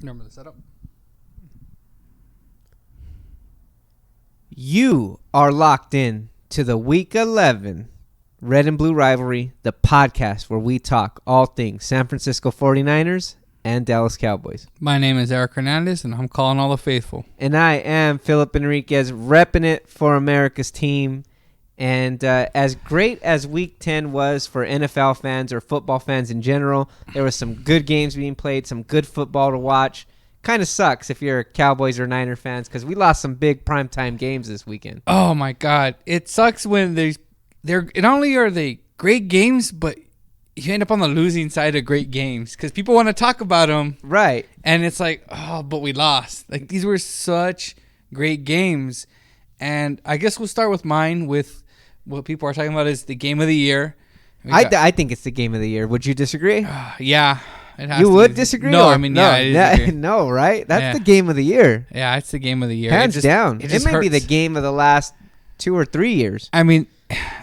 Remember the setup. You are locked in to the Week 11 Red and Blue Rivalry, the podcast where we talk all things San Francisco 49ers and Dallas Cowboys. My name is Eric Hernandez, and I'm calling all the faithful. And I am Philip Enriquez, repping it for America's team. And as great as Week 10 was for NFL fans or football fans in general, there was some good games being played, some good football to watch. Kind of sucks if you're Cowboys or Niner fans because we lost some big primetime games this weekend. Oh, my God. It sucks when they're not only are they great games, but you end up on the losing side of great games because people want to talk about them. Right. And it's like, oh, but we lost. Like, these were such great games. And I guess we'll start with mine with what people are talking about is the game of the year. I think it's the game of the year. Would you disagree? Yeah. It has you to would be. disagree? No, I mean, I disagree. No, right? That's the game of the year. Yeah, it's the game of the year. Hands down. It may be the hurts. game of the last 2 or 3 years. I mean,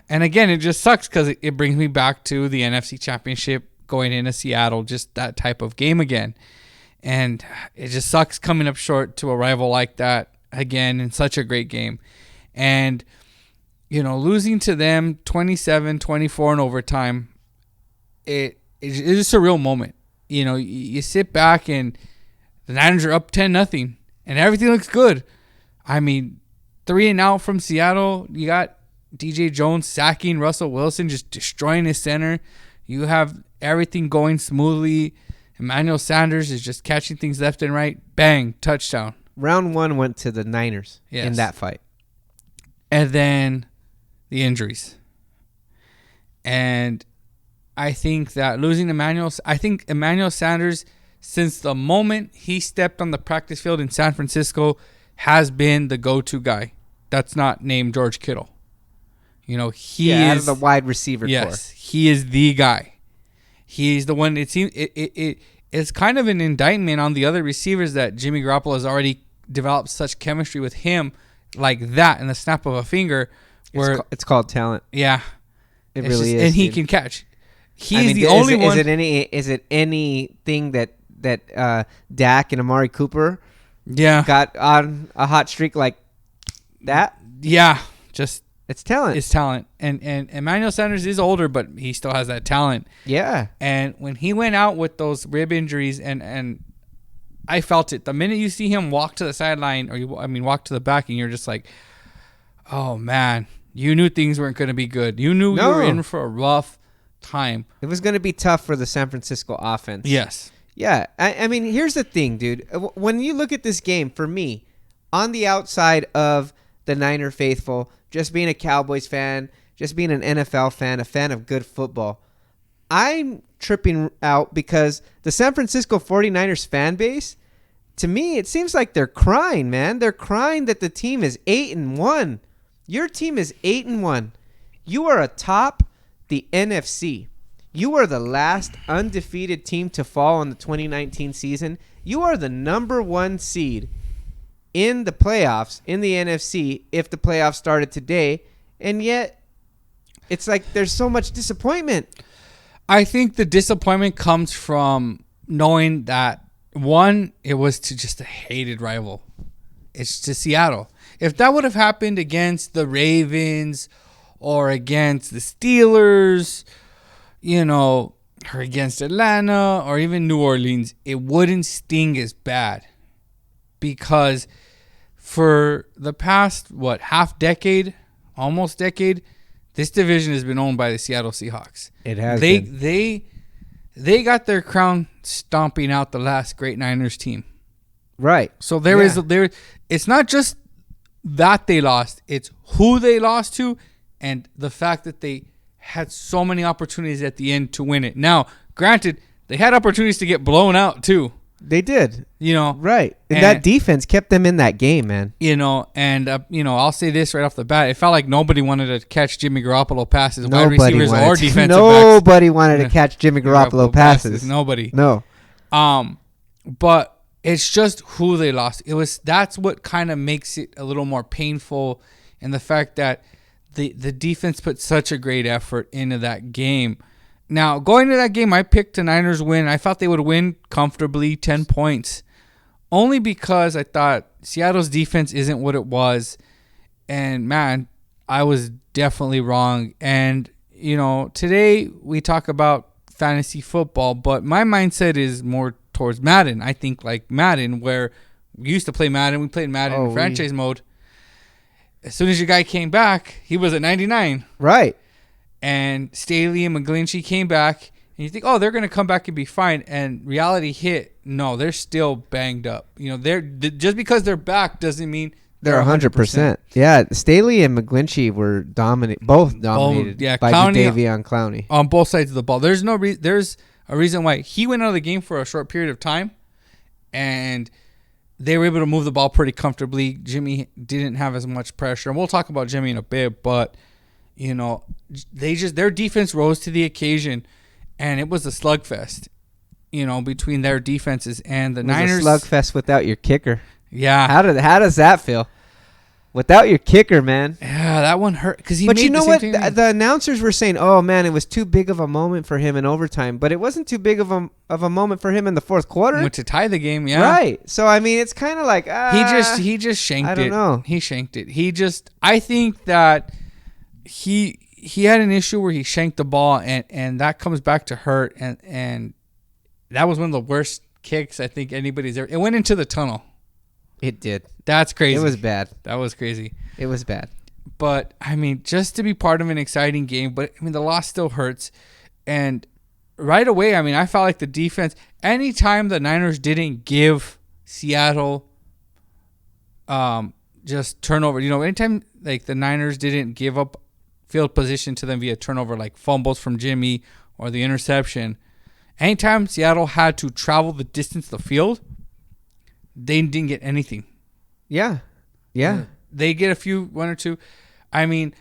and again, it just sucks because it brings me back to the NFC Championship going into Seattle, just that type of game again. And it just sucks coming up short to a rival like that again in such a great game. And, you know, losing to them 27-24 in overtime, it's just a real moment. You know, you sit back and the Niners are up 10-0 and everything looks good. I mean, 3-and-out from Seattle. You got DJ Jones sacking Russell Wilson, just destroying his center. You have everything going smoothly. Emmanuel Sanders is just catching things left and right. Bang, touchdown. Round 1 went to the Niners in that fight. And then the injuries. And I think that losing Emmanuel Sanders, since the moment he stepped on the practice field in San Francisco, has been the go-to guy. That's not named George Kittle. You know, he is out of the wide receiver core. Yes, he is the guy. He's the one. It seems it's kind of an indictment on the other receivers that Jimmy Garoppolo has already developed such chemistry with him like that in the snap of a finger. Where it's called talent. Yeah, it really is, and he dude. can catch. He's the only one. Is it anything that Dak and Amari Cooper got on a hot streak like that? Yeah, just it's talent. It's talent. And Emmanuel Sanders is older, but he still has that talent. Yeah. And when he went out with those rib injuries, and I felt it. The minute you see him walk to the sideline, walk to the back, and you're just like, oh man, you knew things weren't going to be good. You knew you were in for a rough time. It was going to be tough for the San Francisco offense. Yes. Yeah. I mean, here's the thing, dude. When you look at this game, for me, on the outside of the Niner faithful, just being a Cowboys fan, just being an NFL fan, a fan of good football, I'm tripping out because the San Francisco 49ers fan base, to me, it seems like they're crying, man. They're crying that the team is 8-1. Your team is 8-1. You are atop the NFC. You are the last undefeated team to fall in the 2019 season. You are the number 1 seed in the playoffs in the NFC if the playoffs started today, and yet it's like there's so much disappointment. I think the disappointment comes from knowing that, one, it was to just a hated rival. It's to Seattle. If that would have happened against the Ravens or against the Steelers, you know, or against Atlanta or even New Orleans, it wouldn't sting as bad. Because for the past, half decade, almost decade, this division has been owned by the Seattle Seahawks. It has been. They got their crown stomping out the last great Niners team. Right. So it's not just that they lost, it's who they lost to and the fact that they had so many opportunities at the end to win it. Now, granted, they had opportunities to get blown out too. They did. You know. Right. And that defense kept them in that game, man. You know, and, I'll say this right off the bat. It felt like nobody wanted to catch Jimmy Garoppolo passes, wide receivers or defensive backs. Nobody wanted to catch Jimmy Garoppolo passes. Nobody. No. But it's just who they lost. That's what kind of makes it a little more painful, and the fact that the defense put such a great effort into that game. Now, going to that game, I picked the Niners win. I thought they would win comfortably, 10 points. only because I thought Seattle's defense isn't what it was. And, man, I was definitely wrong. And, today we talk about fantasy football, but my mindset is more towards Madden. I think like Madden, where we used to play Madden. We played Madden in franchise mode. As soon as your guy came back, he was at 99. Right. And Staley and McGlinchey came back. And you think, they're going to come back and be fine. And reality hit. No, they're still banged up. They're just because they're back doesn't mean they're 100%. Yeah, Staley and McGlinchey were both dominated by Davion Clowney on both sides of the ball. There's there's a reason why he went out of the game for a short period of time, and they were able to move the ball pretty comfortably. Jimmy didn't have as much pressure, and we'll talk about Jimmy in a bit. But their defense rose to the occasion, and it was a slugfest. Between their defenses and the Niners. It was a slugfest without your kicker. Yeah. How does that feel? Without your kicker, man. Yeah, that one hurt because he. But made you know what? The announcers were saying, "Oh man, it was too big of a moment for him in overtime." But it wasn't too big of a moment for him in the fourth quarter. Went to tie the game, yeah. Right. So I mean, it's kind of like he just shanked it. I don't know. He shanked it. I think that he had an issue where he shanked the ball, and that comes back to hurt, and that was one of the worst kicks I think anybody's ever. It went into the tunnel. It did. That's crazy. It was bad. That was crazy. It was bad. But, I mean, just to be part of an exciting game, but, I mean, the loss still hurts. And right away, I mean, I felt like the defense, anytime the Niners didn't give Seattle just turnover, anytime, like, the Niners didn't give up field position to them via turnover, like fumbles from Jimmy or the interception, anytime Seattle had to travel the distance of the field, they didn't get anything. Yeah. They get one or two. I mean,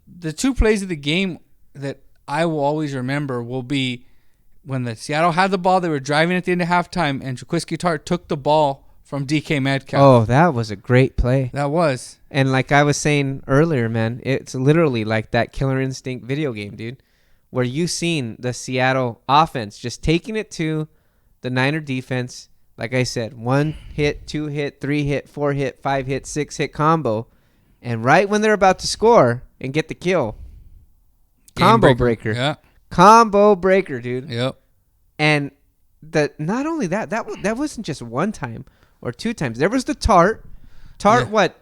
the two plays of the game that I will always remember will be when the Seattle had the ball, they were driving at the end of halftime, and Jaquiski Tartt took the ball from DK Metcalf. Oh, that was a great play. That was. And like I was saying earlier, man, it's literally like that Killer Instinct video game, dude, where you seen the Seattle offense just taking it to the Niner defense. Like I said, 1 hit, 2 hit, 3 hit, 4 hit, 5 hit, 6 hit combo. And right when they're about to score and get the kill, combo breaker. Yeah. Combo breaker, dude. Yep. And not only that wasn't just one time or two times. There was the Tartt.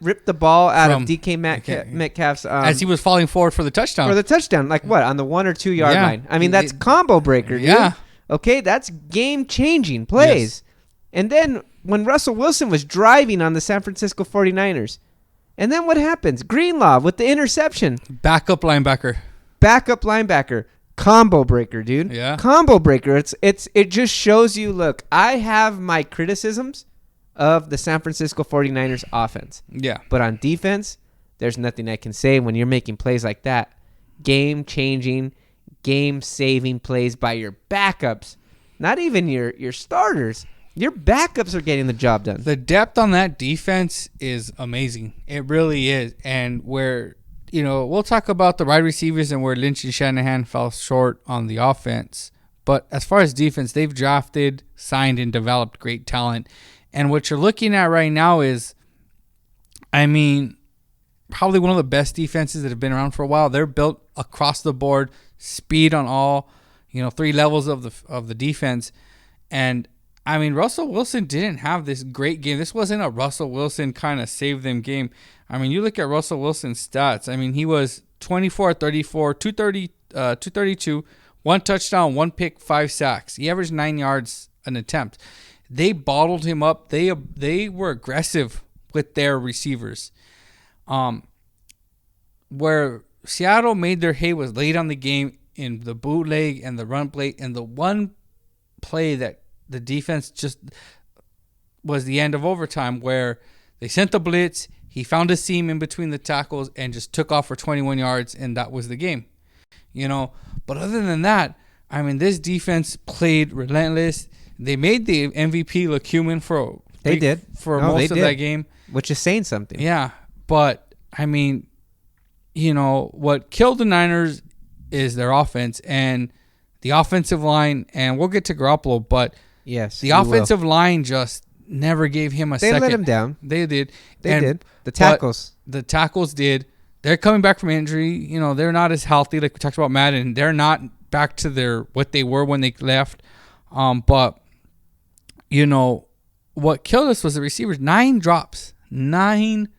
Ripped the ball out of DK Metcalf's as he was falling forward for the touchdown. Like what? On the 1 or 2 yard line. I mean, that's combo breaker, dude. Yeah. Okay, that's game-changing plays. Yes. And then when Russell Wilson was driving on the San Francisco 49ers, and then what happens? Greenlaw with the interception. Backup linebacker. Combo breaker, dude. Yeah. Combo breaker. It just shows you, look, I have my criticisms of the San Francisco 49ers offense. Yeah. But on defense, there's nothing I can say when you're making plays like that. Game-changing, game-saving plays by your backups. Not even your starters. Your backups are getting the job done. The depth on that defense is amazing. It really is. And where, we'll talk about the wide receivers and where Lynch and Shanahan fell short on the offense. But as far as defense, they've drafted, signed, and developed great talent. And what you're looking at right now is, I mean, probably one of the best defenses that have been around for a while. They're built across the board, speed on all, 3 levels of the defense. And I mean, Russell Wilson didn't have this great game. This wasn't a Russell Wilson kind of save them game. I mean, you look at Russell Wilson's stats. I mean, he was 24-34, 232, 1 touchdown, 1 pick, 5 sacks. He averaged 9 yards an attempt. They bottled him up. They were aggressive with their receivers. Where Seattle made their hay was late on the game in the bootleg and the run play, and the one play that the defense just was the end of overtime where they sent the blitz, he found a seam in between the tackles and just took off for 21 yards, and that was the game. But other than that, I mean, this defense played relentless. They made the MVP look human for most of that game. Which is saying something. Yeah, but, I mean, what killed the Niners is their offense and the offensive line, and we'll get to Garoppolo, but yes, the offensive line just never gave him a They second. let him down. They did. They did. The tackles. The tackles did. They're coming back from injury. You know, they're not as healthy like we talked about Madden. They're not back to what they were when they left. But, you know, what killed us was the receivers. 9 drops. 9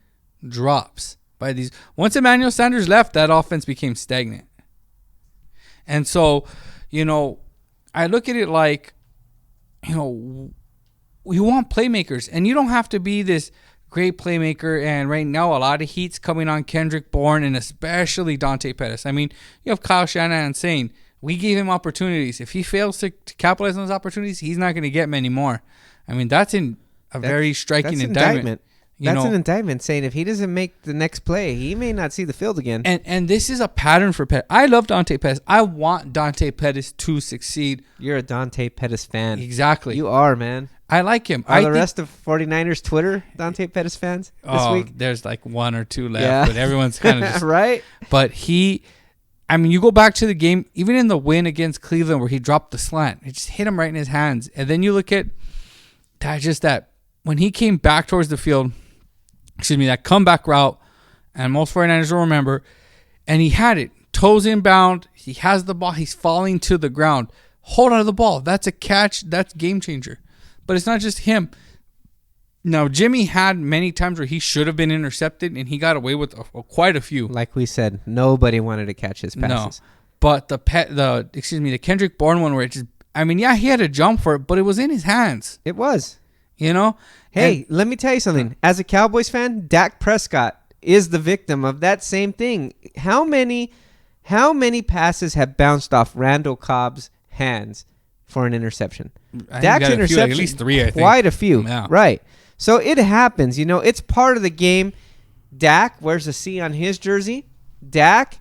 drops by these. Once Emmanuel Sanders left, that offense became stagnant. And so, you know, I look at it like, you know, we want playmakers. And you don't have to be this great playmaker. And right now, a lot of heat's coming on Kendrick Bourne and especially Dante Pettis. I mean, you have Kyle Shanahan saying, we gave him opportunities. If he fails to capitalize on those opportunities, he's not going to get many more. I mean, that's very striking indictment. That's an indictment saying if he doesn't make the next play, he may not see the field again. And this is a pattern for Pettis. I love Dante Pettis. I want Dante Pettis to succeed. You're a Dante Pettis fan. Exactly. You are, man. I like him. Are the rest of 49ers Twitter Dante Pettis fans this week? There's like 1 or 2 left, but everyone's kind of just... right? But I mean, you go back to the game, even in the win against Cleveland where he dropped the slant. It just hit him right in his hands. And then you look at that when he came back towards the field, that comeback route, and most 49ers will remember, and he had it. Toes inbound. He has the ball. He's falling to the ground. Hold on to the ball. That's a catch. That's game changer. But it's not just him. Now, Jimmy had many times where he should have been intercepted, and he got away with quite a few. Like we said, nobody wanted to catch his passes. No, but the Kendrick Bourne one where it just, I mean, yeah, he had to jump for it, but it was in his hands. It was. You know? Hey, let me tell you something. As a Cowboys fan, Dak Prescott is the victim of that same thing. How many passes have bounced off Randall Cobb's hands for an interception? Dak's interception, at least 3, I think. Quite a few. Yeah. Right. So it happens. You know, it's part of the game. Dak wears a C on his jersey. Dak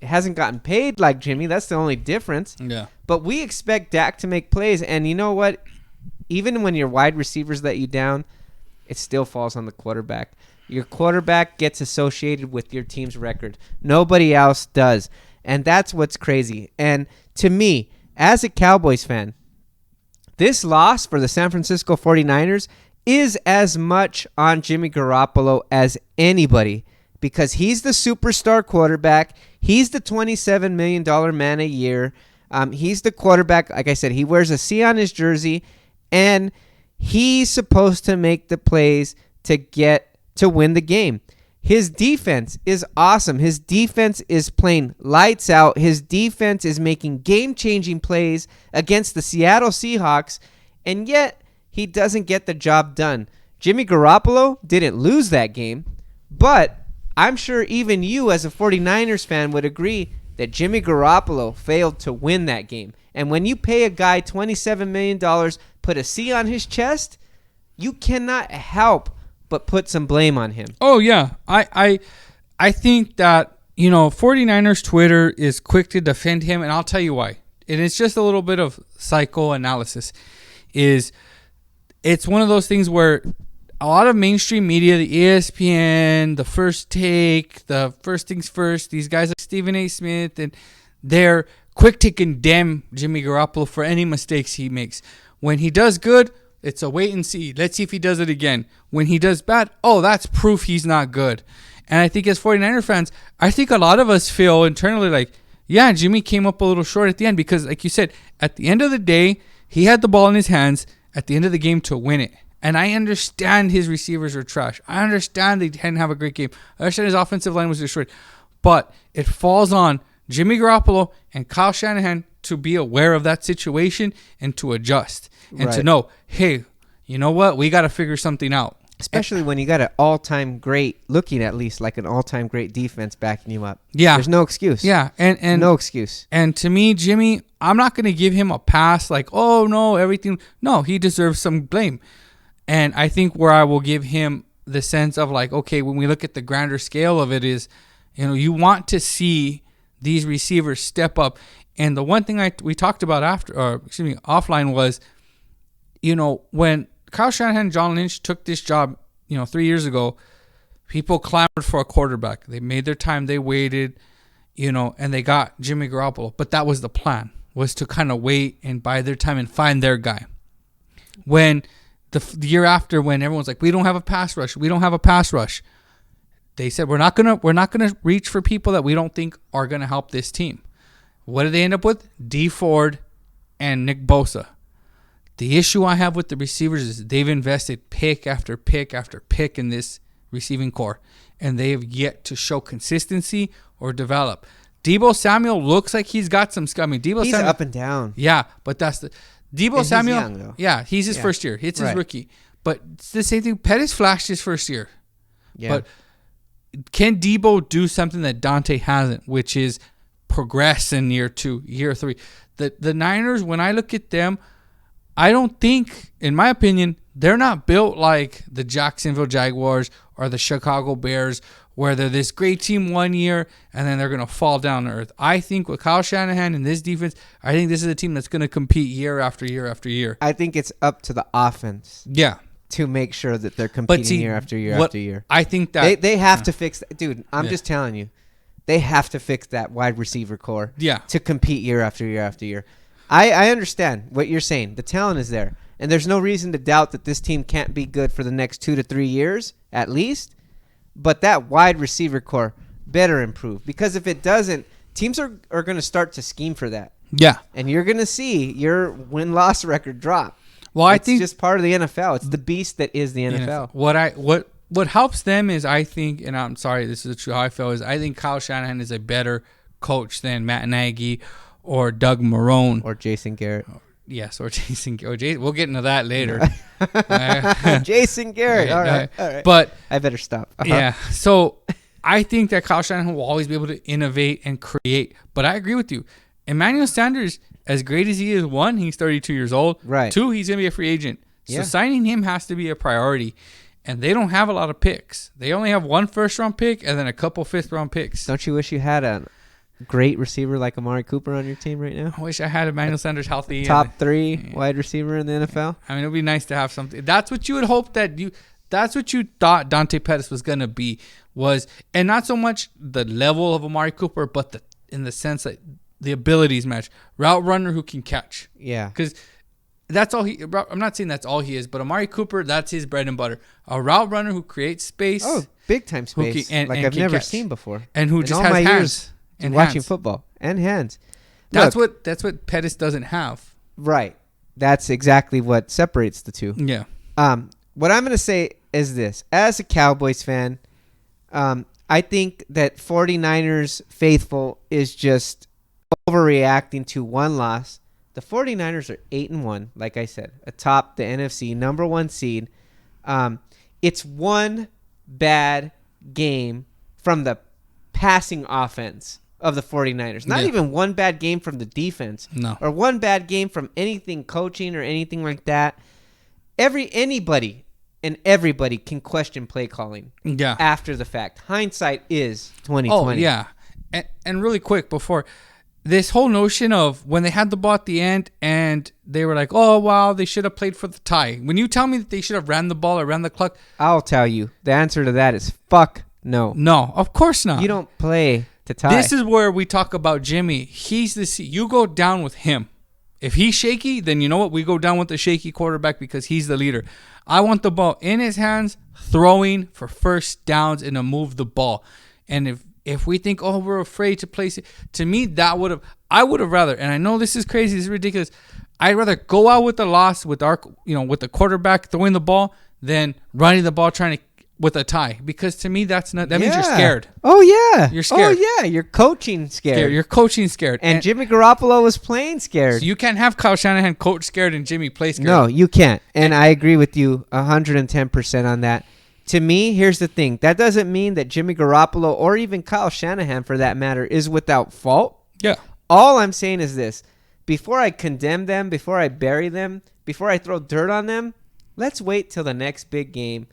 hasn't gotten paid like Jimmy. That's the only difference. Yeah. But we expect Dak to make plays. And you know what? Even when your wide receivers let you down, it still falls on the quarterback. Your quarterback gets associated with your team's record. Nobody else does. And that's what's crazy. And to me, as a Cowboys fan, this loss for the San Francisco 49ers is as much on Jimmy Garoppolo as anybody because he's the superstar quarterback. He's the $27 million man a year. He's the quarterback. Like I said, he wears a C on his jersey, and he's supposed to make the plays to win the game. His defense is awesome. His defense is playing lights out. His defense is making game-changing plays against the Seattle Seahawks, and yet he doesn't get the job done. Jimmy Garoppolo didn't lose that game, but I'm sure even you as a 49ers fan would agree that Jimmy Garoppolo failed to win that game. And when you pay a guy $27 million, put a C on his chest, you cannot help but put some blame on him. Oh, yeah. I think that, 49ers Twitter is quick to defend him, and I'll tell you why. And it's just a little bit of psychoanalysis. It's one of those things where a lot of mainstream media, the ESPN, the First Take, the First Things First, these guys like Stephen A. Smith, and they're quick to condemn Jimmy Garoppolo for any mistakes he makes. When he does good, it's a wait and see. Let's see if he does it again. When he does bad, that's proof he's not good. And I think as 49er fans, I think a lot of us feel internally like, yeah, Jimmy came up a little short at the end because, like you said, at the end of the day, he had the ball in his hands at the end of the game to win it. And I understand his receivers are trash. I understand they didn't have a great game. I understand his offensive line was destroyed. But it falls on Jimmy Garoppolo and Kyle Shanahan to be aware of that situation and to adjust. And to know, hey, you know what? We got to figure something out. Especially when you got an all-time great, looking at least like an all-time great defense backing you up. Yeah. There's no excuse. Yeah. And no excuse. And to me, Jimmy, I'm not going to give him a pass like, oh, no, everything. No, he deserves some blame. And I think where I will give him the sense of like, okay, when we look at the grander scale of it is, you want to see these receivers step up. And the one thing we talked about offline was, when Kyle Shanahan and John Lynch took this job, 3 years ago, people clamored for a quarterback. They made their time. They waited, and they got Jimmy Garoppolo. But that was the plan, was to kind of wait and bide their time and find their guy. When the year after when everyone's like, we don't have a pass rush. We don't have a pass rush. They said, we're not gonna reach for people that we don't think are going to help this team. What did they end up with? D Ford and Nick Bosa. The issue I have with the receivers is they've invested pick after pick after pick in this receiving core, and they have yet to show consistency or develop. Deebo Samuel looks like he's got some scumming. He's up and down. Yeah, but that's the Deebo Samuel. He's young, though. Yeah, he's his first year. It's his rookie. But it's the same thing. Pettis flashed his first year. Yeah. But can Deebo do something that Dante hasn't, which is progress in year 2, year 3? The Niners, when I look at them, I don't think, in my opinion, they're not built like the Jacksonville Jaguars or the Chicago Bears, where they're this great team one year and then they're going to fall down to earth. I think with Kyle Shanahan and this defense, I think this is a team that's going to compete year after year after year. I think it's up to the offense. Yeah. To make sure that they're competing year after year after year. I think that they have to fix that. Dude, I'm just telling you. They have to fix that wide receiver core to compete year after year after year. I understand what you're saying. The talent is there. And there's no reason to doubt that this team can't be good for the next 2 to 3 years, at least. But that wide receiver core better improve. Because if it doesn't, teams are going to start to scheme for that. Yeah. And you're going to see your win-loss record drop. Well, I think it's just part of the NFL. It's the beast that is the NFL. What helps them is, I think, and I'm sorry, this is true how I feel, is I think Kyle Shanahan is a better coach than Matt Nagy or Doug Marrone. Or Jason Garrett. Yes, or Jason Garrett. We'll get into that later. Jason Garrett. All right. But I better stop. Yeah. So I think that Kyle Shanahan will always be able to innovate and create. But I agree with you. Emmanuel Sanders, as great as he is, 1, he's 32 years old. Right. 2, he's going to be a free agent. So signing him has to be a priority. And they don't have a lot of picks. They only have 1 first-round pick and then a couple fifth-round picks. Don't you wish you had a great receiver like Amari Cooper on your team right now? I wish I had Emmanuel Sanders healthy. Top 3 wide receiver in the NFL. I mean, it would be nice to have something. That's what you would hope that's what you thought Dante Pettis was going to be. And not so much the level of Amari Cooper, but in the sense that the abilities match. Route runner who can catch. Yeah. Because that's all I'm not saying that's all he is, but Amari Cooper, that's his bread and butter. A route runner who creates space. Oh, big time space. And I've never seen before. And who just has hands. And watching football. And hands. That's what Pettis doesn't have. Right. That's exactly what separates the two. Yeah. What I'm going to say is this. As a Cowboys fan, I think that 49ers faithful is just overreacting to 1 loss. The 49ers are 8-1, like I said, atop the NFC, number 1 seed. It's 1 bad game from the passing offense of the 49ers. Not even 1 bad game from the defense. No. Or 1 bad game from anything coaching or anything like that. Anybody and everybody can question play calling after the fact. Hindsight is 2020. Oh, yeah. And really quick before... This whole notion of when they had the ball at the end and they were like, oh, wow, they should have played for the tie. When you tell me that they should have ran the ball or ran the clock. I'll tell you. The answer to that is fuck no. No, of course not. You don't play to tie. This is where we talk about Jimmy. He's you go down with him. If he's shaky, then you know what? We go down with the shaky quarterback because he's the leader. I want the ball in his hands, throwing for first downs and to move the ball. And if we think, oh, we're afraid to place it, to me, I would have rather, and I know this is crazy, this is ridiculous. I'd rather go out with the loss with with the quarterback throwing the ball than running the ball with a tie. Because to me, that means you're scared. Oh yeah, you're scared. Oh yeah, you're coaching scared. You're coaching scared. And Jimmy Garoppolo was playing scared. So you can't have Kyle Shanahan coach scared and Jimmy play scared. No, you can't. And I agree with you 110% on that. To me, here's the thing. That doesn't mean that Jimmy Garoppolo or even Kyle Shanahan, for that matter, is without fault. Yeah. All I'm saying is this. Before I condemn them, before I bury them, before I throw dirt on them, let's wait till the next big game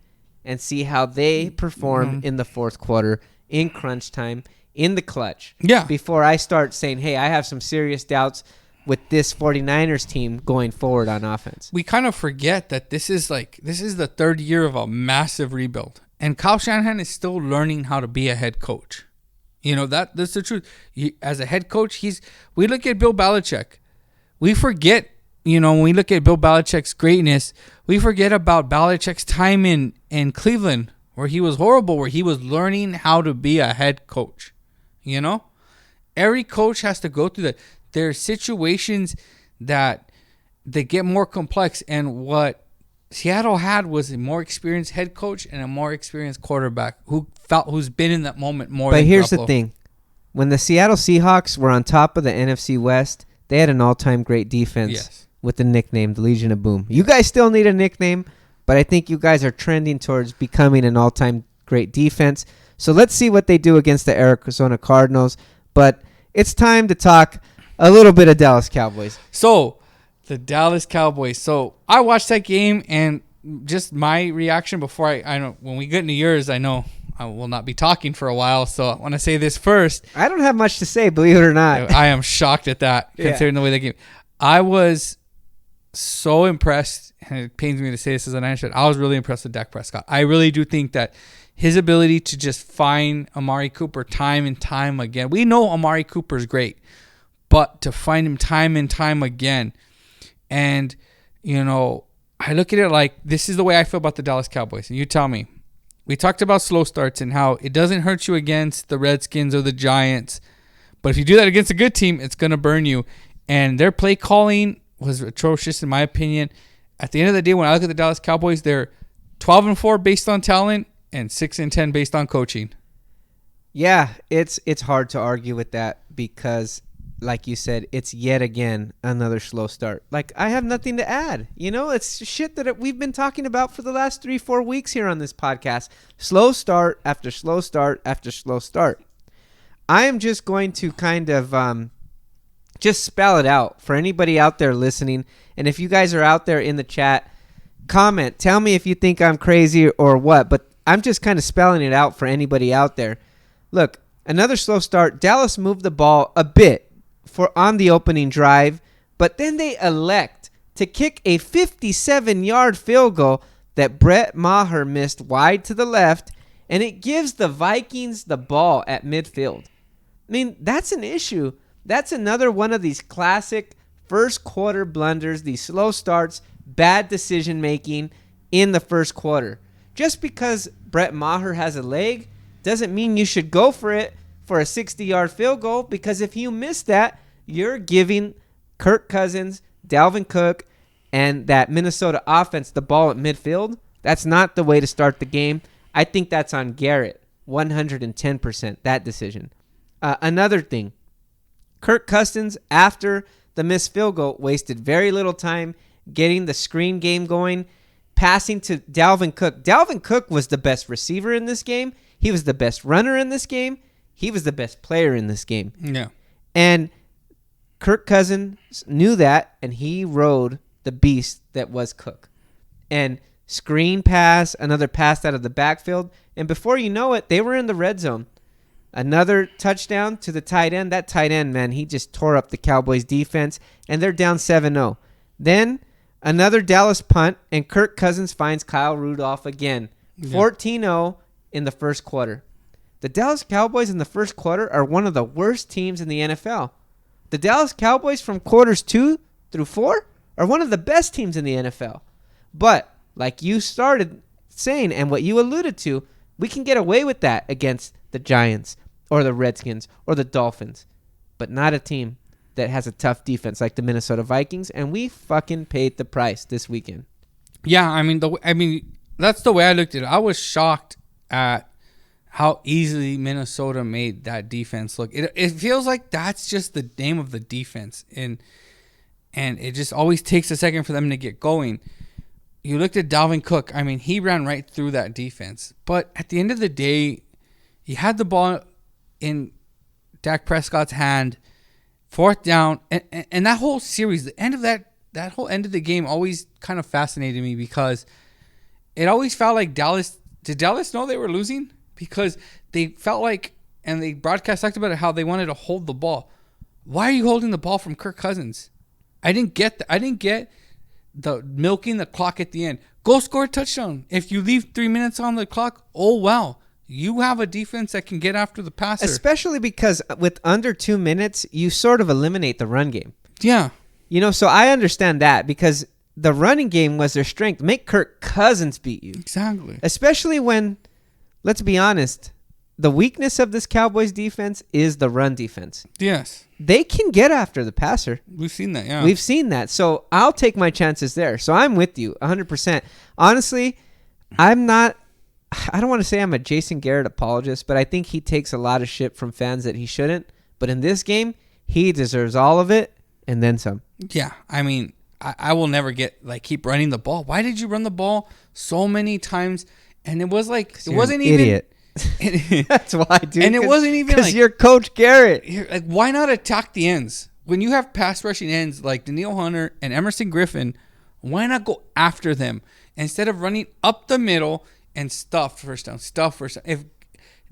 and see how they perform in the fourth quarter, in crunch time, in the clutch. Yeah. Before I start saying, hey, I have some serious doubts with this 49ers team going forward on offense. We kind of forget that this is the 3rd year of a massive rebuild. And Kyle Shanahan is still learning how to be a head coach. That's the truth. As a head coach, we look at Bill Belichick. We forget when we look at Bill Belichick's greatness, we forget about Belichick's time in Cleveland, where he was horrible, where he was learning how to be a head coach. Every coach has to go through that. There are situations that they get more complex, and what Seattle had was a more experienced head coach and a more experienced quarterback who's been in that moment more. But than here's Garoppolo. the thing: when the Seattle Seahawks were on top of the NFC West, they had an all-time great defense with the nickname the Legion of Boom. You guys still need a nickname, but I think you guys are trending towards becoming an all-time great defense. So let's see what they do against the Arizona Cardinals. But it's time to talk a little bit of Dallas Cowboys. So, the Dallas Cowboys. So, I watched that game, and just my reaction before I know when we get into yours, I know I will not be talking for a while. So, I want to say this first. I don't have much to say, believe it or not. I am shocked at that, considering the way they game. I was so impressed, and it pains me to say this as an Irish, I was really impressed with Dak Prescott. I really do think that his ability to just find Amari Cooper time and time again. We know Amari Cooper's great, but to find him time and time again. And, I look at it like this is the way I feel about the Dallas Cowboys. And you tell me. We talked about slow starts and how it doesn't hurt you against the Redskins or the Giants. But if you do that against a good team, it's going to burn you. And their play calling was atrocious in my opinion. At the end of the day, when I look at the Dallas Cowboys, they're 12-4 based on talent and 6-10 based on coaching. Yeah, it's hard to argue with that because, like you said, it's yet again another slow start. Like, I have nothing to add. It's shit that we've been talking about for the last 3-4 weeks here on this podcast. Slow start after slow start after slow start. I am just going to kind of just spell it out for anybody out there listening. And if you guys are out there in the chat, comment. Tell me if you think I'm crazy or what. But I'm just kind of spelling it out for anybody out there. Look, another slow start. Dallas moved the ball a bit on the opening drive, but then they elect to kick a 57-yard field goal that Brett Maher missed wide to the left, and it gives the Vikings the ball at midfield. I mean, that's an issue. That's another one of these classic first quarter blunders, these slow starts, bad decision making in the first quarter. Just because Brett Maher has a leg doesn't mean you should go for it for a 60-yard field goal, because if you miss that, you're giving Kirk Cousins, Dalvin Cook, and that Minnesota offense the ball at midfield. That's not the way to start the game. I think that's on Garrett, 110%, that decision. Another thing, Kirk Cousins, after the missed field goal, wasted very little time getting the screen game going, passing to Dalvin Cook. Dalvin Cook was the best receiver in this game. He was the best runner in this game. He was the best player in this game. Yeah. And Kirk Cousins knew that, and he rode the beast that was Cook. And screen pass, another pass out of the backfield, and before you know it, they were in the red zone. Another touchdown to the tight end. That tight end, man, he just tore up the Cowboys defense, and they're down 7-0. Then another Dallas punt, and Kirk Cousins finds Kyle Rudolph again. 14-0 in the first quarter. The Dallas Cowboys in the first quarter are one of the worst teams in the NFL. The Dallas Cowboys from quarters 2 through 4 are one of the best teams in the NFL. But, like you started saying and what you alluded to, we can get away with that against the Giants or the Redskins or the Dolphins, but not a team that has a tough defense like the Minnesota Vikings, and we fucking paid the price this weekend. Yeah, I mean, that's the way I looked at it. I was shocked at how easily Minnesota made that defense look. It feels like that's just the name of the defense, and it just always takes a second for them to get going. You looked at Dalvin Cook. I mean, he ran right through that defense. But at the end of the day, he had the ball in Dak Prescott's hand, fourth down, and that whole series, the end of that whole end of the game always kind of fascinated me, because it always felt like did Dallas know they were losing? Because they felt like, and they broadcast talked about it, how they wanted to hold the ball. Why are you holding the ball from Kirk Cousins? I didn't get the milking the clock at the end. Go score a touchdown. If you leave 3 minutes on the clock, oh well. You have a defense that can get after the passer. Especially because with under 2 minutes, you sort of eliminate the run game. Yeah. So I understand that because the running game was their strength. Make Kirk Cousins beat you. Exactly. Especially when, let's be honest, the weakness of this Cowboys defense is the run defense. Yes. They can get after the passer. We've seen that, yeah. We've seen that. So I'll take my chances there. So I'm with you 100%. Honestly, I don't want to say I'm a Jason Garrett apologist, but I think he takes a lot of shit from fans that he shouldn't. But in this game, he deserves all of it and then some. Yeah. I mean, I will never keep running the ball. Why did you run the ball so many times? And it was like, it wasn't even. Idiot. That's why, dude. And it wasn't even because you're Coach Garrett. Like, why not attack the ends? When you have pass rushing ends like Danielle Hunter and Emerson Griffin, why not go after them instead of running up the middle and stuff first down? If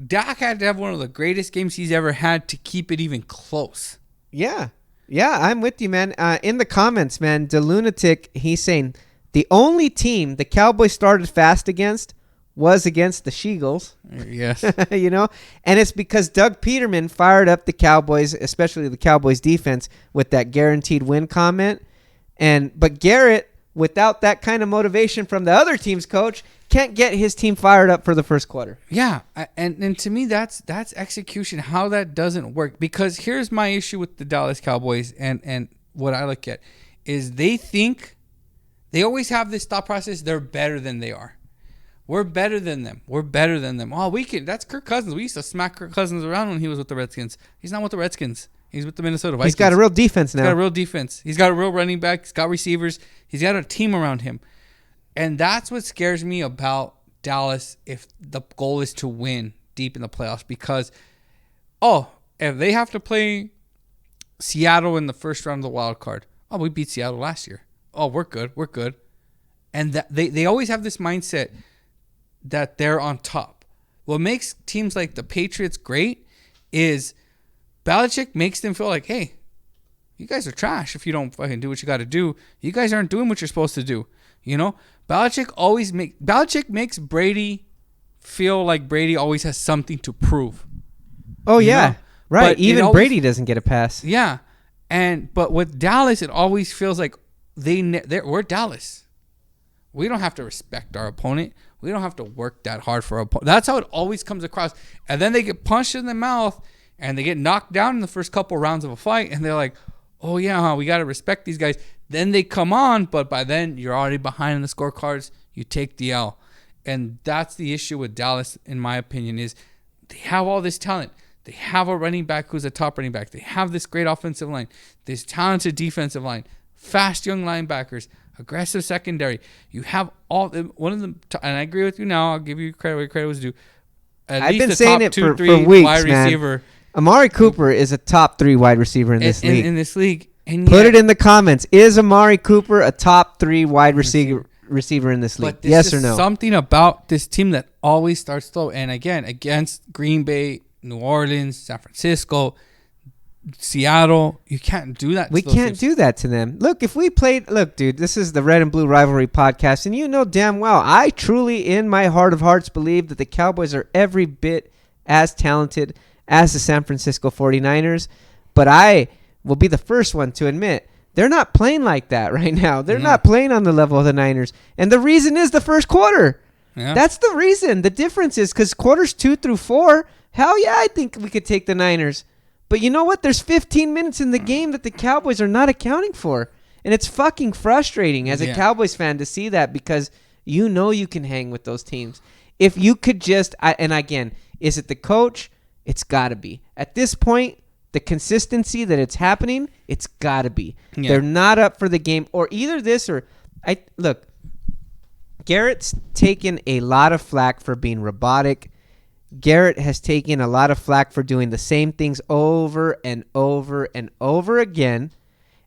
Dak had to have one of the greatest games he's ever had to keep it even close. Yeah. Yeah, I'm with you, man. In the comments, man, the Lunatic, he's saying the only team the Cowboys started fast against was against the Sheagles. Yes. And it's because Doug Peterman fired up the Cowboys, especially the Cowboys defense, with that guaranteed win comment. But Garrett, without that kind of motivation from the other team's coach, can't get his team fired up for the first quarter. Yeah, and to me, that's execution, how that doesn't work. Because here's my issue with the Dallas Cowboys and what I look at is they always have this thought process, they're better than they are. We're better than them. Oh, that's Kirk Cousins. We used to smack Kirk Cousins around when he was with the Redskins. He's not with the Redskins. He's with the Minnesota Vikings. He's got a real defense now. He's got a real running back. He's got receivers. He's got a team around him. And that's what scares me about Dallas if the goal is to win deep in the playoffs. Because, if they have to play Seattle in the first round of the wild card, we beat Seattle last year. We're good. And that they always have this mindset that they're on top. What makes teams like the Patriots great is Belichick makes them feel like, hey, you guys are trash if you don't fucking do what you got to do. You guys aren't doing what you're supposed to do. Belichick makes Brady feel like Brady always has something to prove. Oh, yeah. Right. But even Brady doesn't get a pass. Yeah. But with Dallas, it always feels like we're Dallas. We don't have to respect our opponent. We don't have to work that hard for our opponent. That's how it always comes across. And then they get punched in the mouth and they get knocked down in the first couple rounds of a fight. And they're like, oh, yeah, we got to respect these guys. Then they come on, but by then you're already behind in the scorecards. You take the L. And that's the issue with Dallas, in my opinion, is they have all this talent. They have a running back who's a top running back. They have this great offensive line, this talented defensive line, fast young linebackers, aggressive secondary. You have one of them, and I agree with you now. I'll give you credit where credit was due. I've been saying it for weeks, wide receiver. Man. Amari Cooper is a top 3 wide receiver in this league. In this league. And put it in the comments. Is Amari Cooper a top 3 wide receiver in this league? Yes or no? Something about this team that always starts slow. And again, against Green Bay, New Orleans, San Francisco, Seattle, you can't do that. We can't do that to them. Look, dude, this is the Red and Blue Rivalry podcast, and you know damn well, I truly, in my heart of hearts, believe that the Cowboys are every bit as talented as the San Francisco 49ers, but I will be the first one to admit they're not playing like that right now. They're not playing on the level of the Niners, and the reason is the first quarter. Yeah. That's the reason. The difference is because quarters 2 through 4, hell yeah, I think we could take the Niners. But you know what? There's 15 minutes in the game that the Cowboys are not accounting for. And it's fucking frustrating as a Cowboys fan to see that because you know you can hang with those teams. If you could just, and again, is it the coach? It's got to be. At this point, the consistency that it's happening, it's got to be. Yeah. They're not up for the game. Or either this or, look, Garrett's taken a lot of flack for being robotic. Garrett has taken a lot of flack for doing the same things over and over and over again.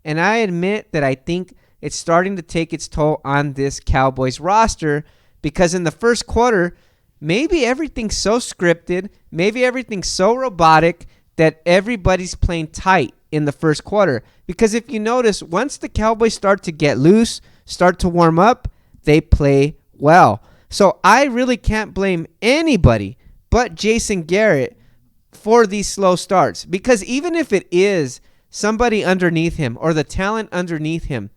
And I admit that I think it's starting to take its toll on this Cowboys roster because in the first quarter, maybe everything's so scripted, maybe everything's so robotic that everybody's playing tight in the first quarter. Because if you notice, once the Cowboys start to get loose, start to warm up, they play well. So I really can't blame anybody but Jason Garrett for these slow starts. Because even if it is somebody underneath him or the talent underneath him,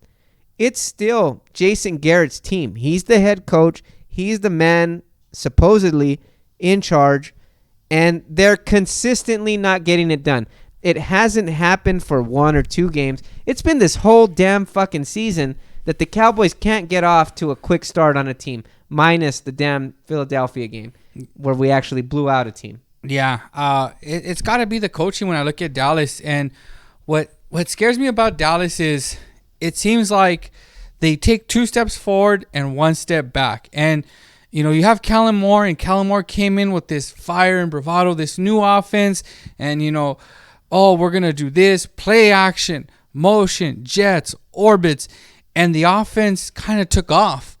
it's still Jason Garrett's team. He's the head coach. He's the man supposedly in charge, and they're consistently not getting it done. It hasn't happened for 1 or 2 games. It's been this whole damn fucking season that the Cowboys can't get off to a quick start on a team, minus the damn Philadelphia game where we actually blew out a team. Yeah, it's got to be the coaching when I look at Dallas. And what scares me about Dallas is it seems like they take 2 steps forward and 1 step back. And, you know, you have Kellen Moore, and Kellen Moore came in with this fire and bravado, this new offense. And, you know, oh, we're going to do this, play action, motion, jets, orbits. And the offense kind of took off.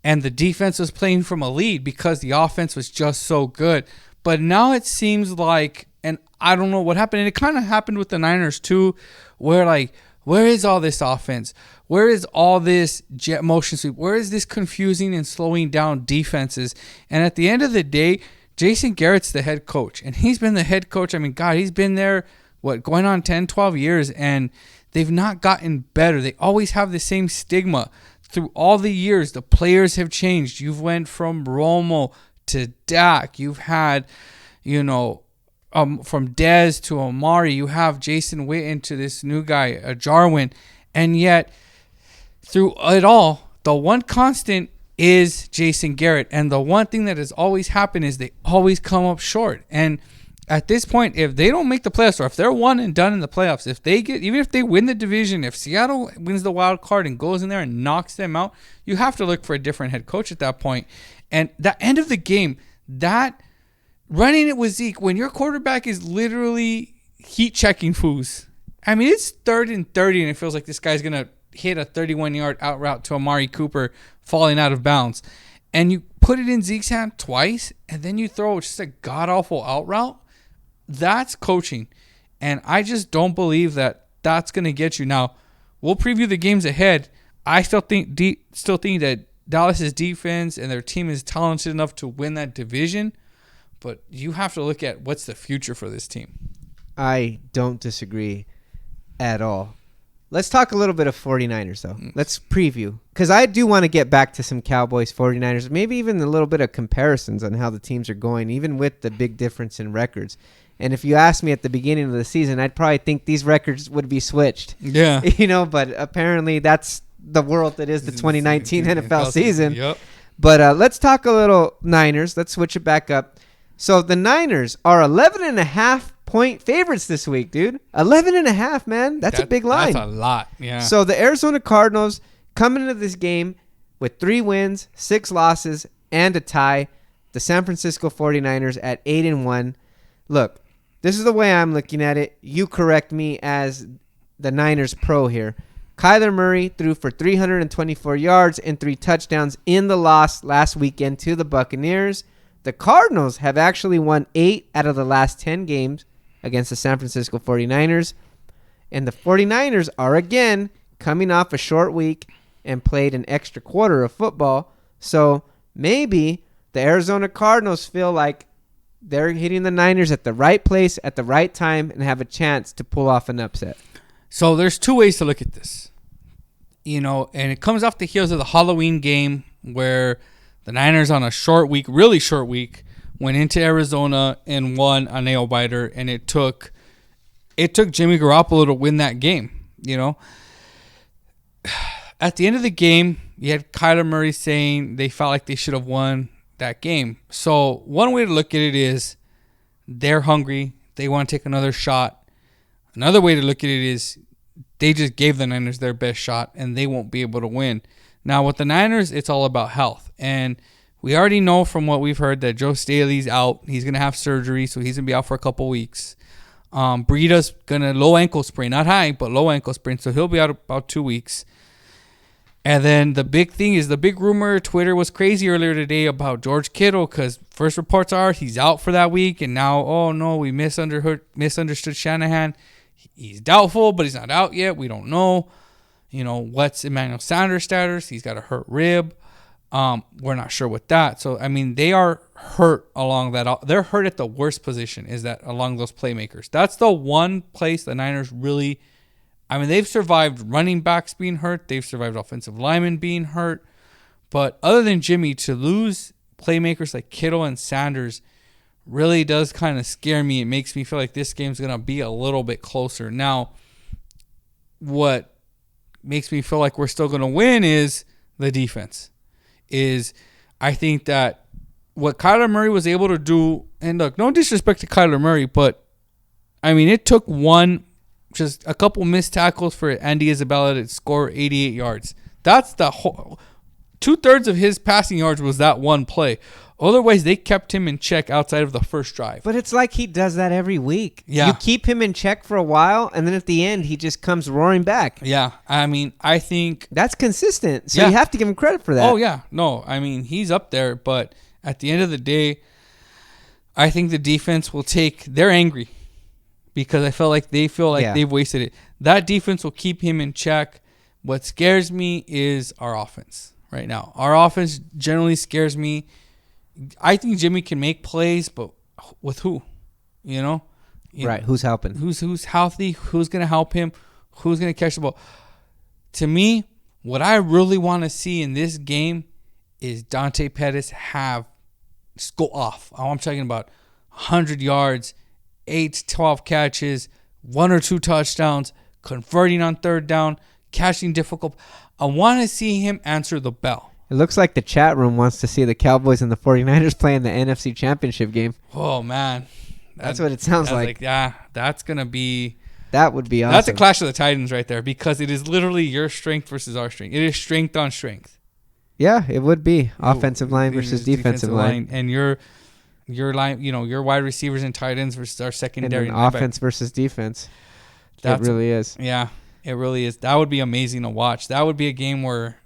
And the defense was playing from a lead because the offense was just so good. But now it seems like, and I don't know what happened, and it kind of happened with the Niners too, where like, where is all this offense? Where is all this jet motion sweep? Where is this confusing and slowing down defenses? And at the end of the day, Jason Garrett's the head coach, and he's been the head coach. I mean, God, he's been there, going on 10, 12 years, and they've not gotten better. They always have the same stigma. Through all the years, the players have changed. You've went from Romo to Dak. You've had, you know, from Dez to Amari. You have Jason Witten to this new guy, Jarwin. And yet, through it all, the one constant is Jason Garrett. And the one thing that has always happened is they always come up short. And at this point, if they don't make the playoffs, or if they're one and done in the playoffs, even if they win the division, if Seattle wins the wild card and goes in there and knocks them out, you have to look for a different head coach at that point. And the end of the game, that running it with Zeke, when your quarterback is literally heat checking foos. I mean, it's 3rd and 30, and it feels like this guy's going to hit a 31-yard out route to Amari Cooper falling out of bounds. And you put it in Zeke's hand twice, and then you throw just a god-awful out route. That's coaching. And I just don't believe that that's going to get you. Now, we'll preview the games ahead. I still think that Dallas's defense and their team is talented enough to win that division, but you have to look at what's the future for this team. I don't disagree at all. Let's talk a little bit of 49ers, though. Let's preview, because I do want to get back to some Cowboys, 49ers, maybe even a little bit of comparisons on how the teams are going, even with the big difference in records. And if you asked me at the beginning of the season, I'd probably think these records would be switched. Yeah. You know, but apparently that's the world that is the 2019 NFL season. Yep. But let's talk a little Niners. Let's switch it back up. So the Niners are 11.5-point favorites this week, dude. 11.5, man. That's a big line. That's a lot, yeah. So the Arizona Cardinals coming into this game with 3 wins, 6 losses, and a tie. The San Francisco 49ers at 8-1. Look, this is the way I'm looking at it. You correct me as the Niners pro here. Kyler Murray threw for 324 yards and 3 touchdowns in the loss last weekend to the Buccaneers. The Cardinals have actually won 8 out of the last 10 games against the San Francisco 49ers. And the 49ers are again coming off a short week and played an extra quarter of football. So maybe the Arizona Cardinals feel like they're hitting the Niners at the right place at the right time and have a chance to pull off an upset. So there's 2 ways to look at this. You know, and it comes off the heels of the Halloween game where the Niners on a short week, really short week, went into Arizona and won a nail biter, and it took Jimmy Garoppolo to win that game, you know. At the end of the game, you had Kyler Murray saying they felt like they should have won that game. So one way to look at it is they're hungry. They want to take another shot. Another way to look at it is they just gave the Niners their best shot and they won't be able to win. Now with the Niners, it's all about health. And we already know from what we've heard that Joe Staley's out. He's going to have surgery, so he's going to be out for a couple weeks. Breida's going to low ankle sprain. Not high, but low ankle sprain. So he'll be out about 2 weeks. And then the big thing is the big rumor. Twitter was crazy earlier today about George Kittle because first reports are he's out for that week. And now, oh, no, we misunderstood Shanahan. He's doubtful, but he's not out yet. We don't know. You know, what's Emmanuel Sanders' status? He's got a hurt rib. We're not sure with that. So, I mean, they are hurt along that. They're hurt at the worst position is that along those playmakers. That's the one place the Niners really I mean, they've survived running backs being hurt. They've survived offensive linemen being hurt. But other than Jimmy, to lose playmakers like Kittle and Sanders really does kind of scare me. It makes me feel like this game's going to be a little bit closer. Now, what makes me feel like we're still going to win is the defense. I think that what Kyler Murray was able to do, and look, no disrespect to Kyler Murray, but I mean, it took just a couple missed tackles for Andy Isabella to score 88 yards. That's the whole 2/3 of his passing yards was that one play. Otherwise, they kept him in check outside of the first drive. But it's like he does that every week. Yeah. You keep him in check for a while, and then at the end, he just comes roaring back. Yeah. I mean, I think that's consistent. So you have to give him credit for that. Oh, yeah. No, I mean, he's up there. But at the end of the day, I think the defense will they're angry because I feel like they've wasted it. That defense will keep him in check. What scares me is our offense right now. Our offense generally scares me. I think Jimmy can make plays, but with who? Right. Who's helping? Who's healthy? Who's going to help him? Who's going to catch the ball? To me, what I really want to see in this game is Dante Pettis just go off. I'm talking about 100 yards, 8 to 12 catches, 1 or 2 touchdowns, converting on third down, catching difficult. I want to see him answer the bell. It looks like the chat room wants to see the Cowboys and the 49ers play in the NFC Championship game. Oh, man. That's what it sounds like. Yeah, that's going to be... That would be awesome. That's a clash of the Titans right there because it is literally your strength versus our strength. It is strength on strength. Yeah, it would be. Offensive line versus defensive line. And your line, your wide receivers and tight ends versus our secondary. And offense versus defense. It really is. Yeah, it really is. That would be amazing to watch. That would be a game where,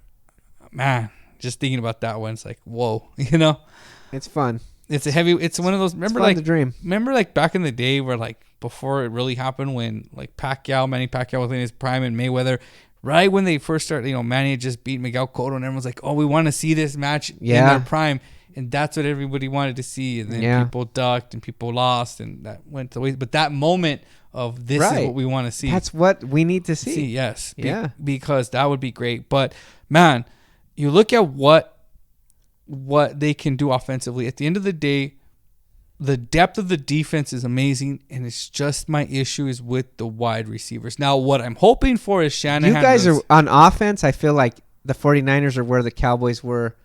man... Just thinking about that one, it's like, whoa, It's fun. It's one of those. Remember, the dream. Remember, like back in the day, where like before it really happened, when like Manny Pacquiao was in his prime, and Mayweather, right when they first started, Manny had just beat Miguel Cotto, and everyone's like, oh, we want to see this match in their prime, and that's what everybody wanted to see, and then people ducked and people lost, and that went to waste. But that moment of this is what we want to see. That's what we need to see. Yes, because that would be great. But man. You look at what they can do offensively. At the end of the day, the depth of the defense is amazing, and it's just my issue is with the wide receivers. Now, what I'm hoping for is Shanahan. You guys are on offense. I feel like the 49ers are where the Cowboys were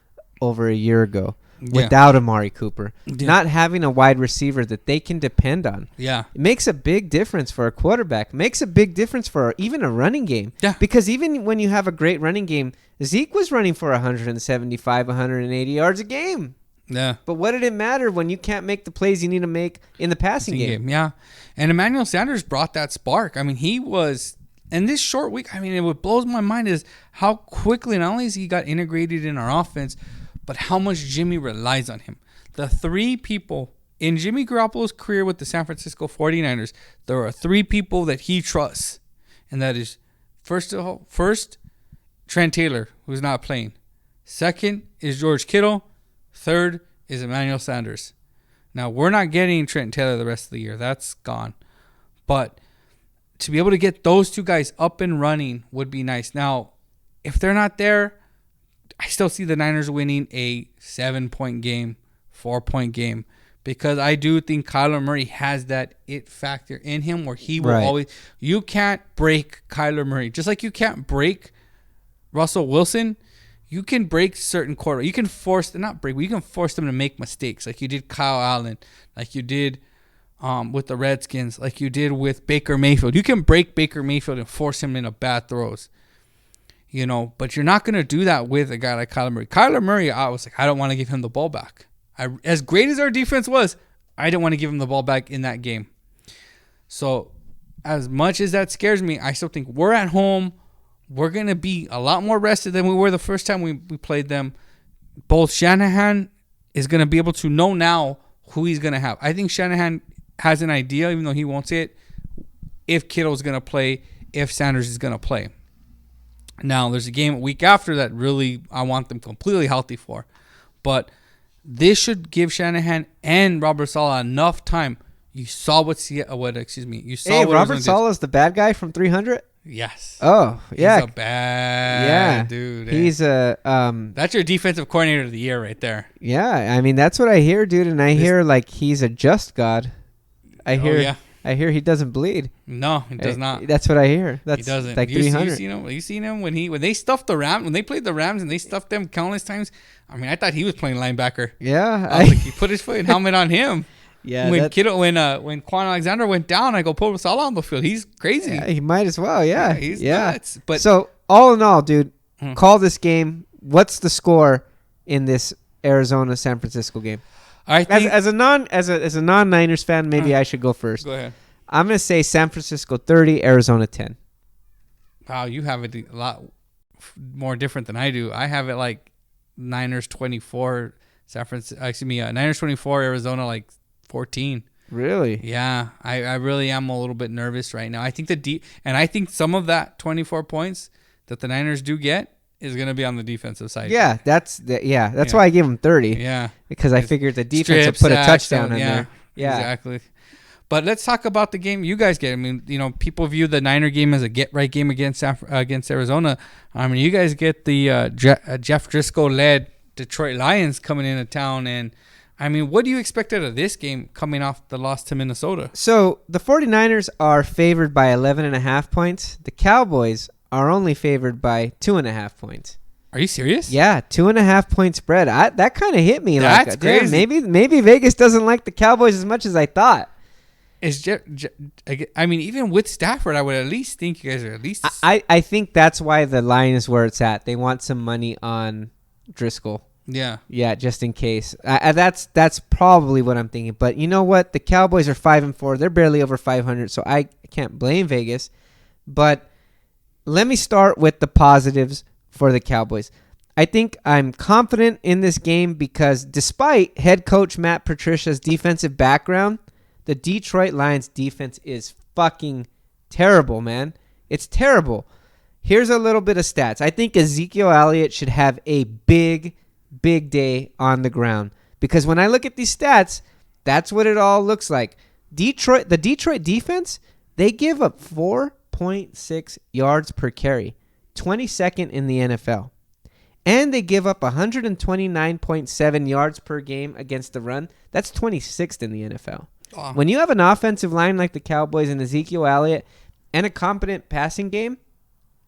over a year ago without Amari Cooper. Yeah. Not having a wide receiver that they can depend on. Yeah. It makes a big difference for a quarterback. It makes a big difference for even a running game. Yeah. Because even when you have a great running game, Zeke was running for 175, 180 yards a game. Yeah. But what did it matter when you can't make the plays you need to make in the passing game? Yeah. And Emmanuel Sanders brought that spark. I mean, he was... And this short week, I mean, what blows my mind is how quickly not only has he got integrated in our offense, but how much Jimmy relies on him. The 3 people in Jimmy Garoppolo's career with the San Francisco 49ers, there are 3 people that he trusts. And that is, first Trent Taylor, who's not playing. Second is George Kittle. Third is Emmanuel Sanders. Now, we're not getting Trent Taylor the rest of the year. That's gone. But to be able to get those 2 guys up and running would be nice. Now, if they're not there, I still see the Niners winning a 7-point game, 4-point game, because I do think Kyler Murray has that it factor in him where he will always... You can't break Kyler Murray. Just like you can't break Russell Wilson, you can break certain quarterbacks. You can force... Not break, but you can force them to make mistakes like you did Kyle Allen, like you did with the Redskins, like you did with Baker Mayfield. You can break Baker Mayfield and force him into bad throws. But you're not going to do that with a guy like Kyler Murray. Kyler Murray, I was like, I don't want to give him the ball back. As great as our defense was, I didn't want to give him the ball back in that game. So as much as that scares me, I still think we're at home. We're going to be a lot more rested than we were the first time we played them. Both Shanahan is going to be able to know now who he's going to have. I think Shanahan has an idea, even though he won't say it, if Kittle's going to play, if Sanders is going to play. Now, there's a game a week after that really I want them completely healthy for. But this should give Shanahan and Robert Saleh enough time. You saw you saw Robert Saleh is the bad guy from 300? Yes. Oh, yeah. He's a bad dude. He's a that's your defensive coordinator of the year right there. Yeah, I mean that's what I hear, dude, and I hear like he's a just God. I hear he doesn't bleed. No, he does not. That's what I hear. That's he doesn't. like 300. You seen him when they stuffed the Rams, when they played the Rams and they stuffed them countless times. I mean, I thought he was playing linebacker. Yeah, I was like, he put his foot helmet on him. Yeah, when Quan Alexander went down, I go pull Salah on the field. He's crazy. Yeah, he might as well. Yeah, he's nuts. But so all in all, dude, call this game. What's the score in this Arizona San Francisco game? I think as a non-Niners fan, maybe I should go first. Go ahead. I'm gonna say San Francisco 30, Arizona 10. Wow, you have it a lot more different than I do. I have it like Niners 24, Niners 24, Arizona like 14. Really? Yeah, I really am a little bit nervous right now. I think and I think some of that 24 points that the Niners do get is going to be on the defensive side. Yeah, that's why I gave them 30. Yeah, because I figured the defense would put a touchdown in there. Yeah, exactly. But let's talk about the game you guys get. I mean, people view the Niner game as a get-right game against Arizona. I mean, you guys get the Jeff Driscoll-led Detroit Lions coming into town. And, I mean, what do you expect out of this game coming off the loss to Minnesota? So, the 49ers are favored by 11.5 points. The Cowboys are only favored by 2.5 points. Are you serious? Yeah, 2.5 point spread. That kind of hit me. That's crazy. Maybe Vegas doesn't like the Cowboys as much as I thought. I mean, even with Stafford, I would at least think you guys are at least. I think that's why the line is where it's at. They want some money on Driscoll. Yeah. Yeah, just in case. That's probably what I'm thinking. But you know what? The Cowboys are 5-4. They're barely over 500, so I can't blame Vegas. But let me start with the positives for the Cowboys. I think I'm confident in this game because despite head coach Matt Patricia's defensive background, the Detroit Lions defense is fucking terrible, man. It's terrible. Here's a little bit of stats. I think Ezekiel Elliott should have a big day on the ground because when I look at these stats, that's what it all looks like. The Detroit defense, they give up 4.6 yards per carry, 22nd in the NFL. And they give up 129.7 yards per game against the run. That's 26th in the NFL. Oh. When you have an offensive line like the Cowboys and Ezekiel Elliott and a competent passing game,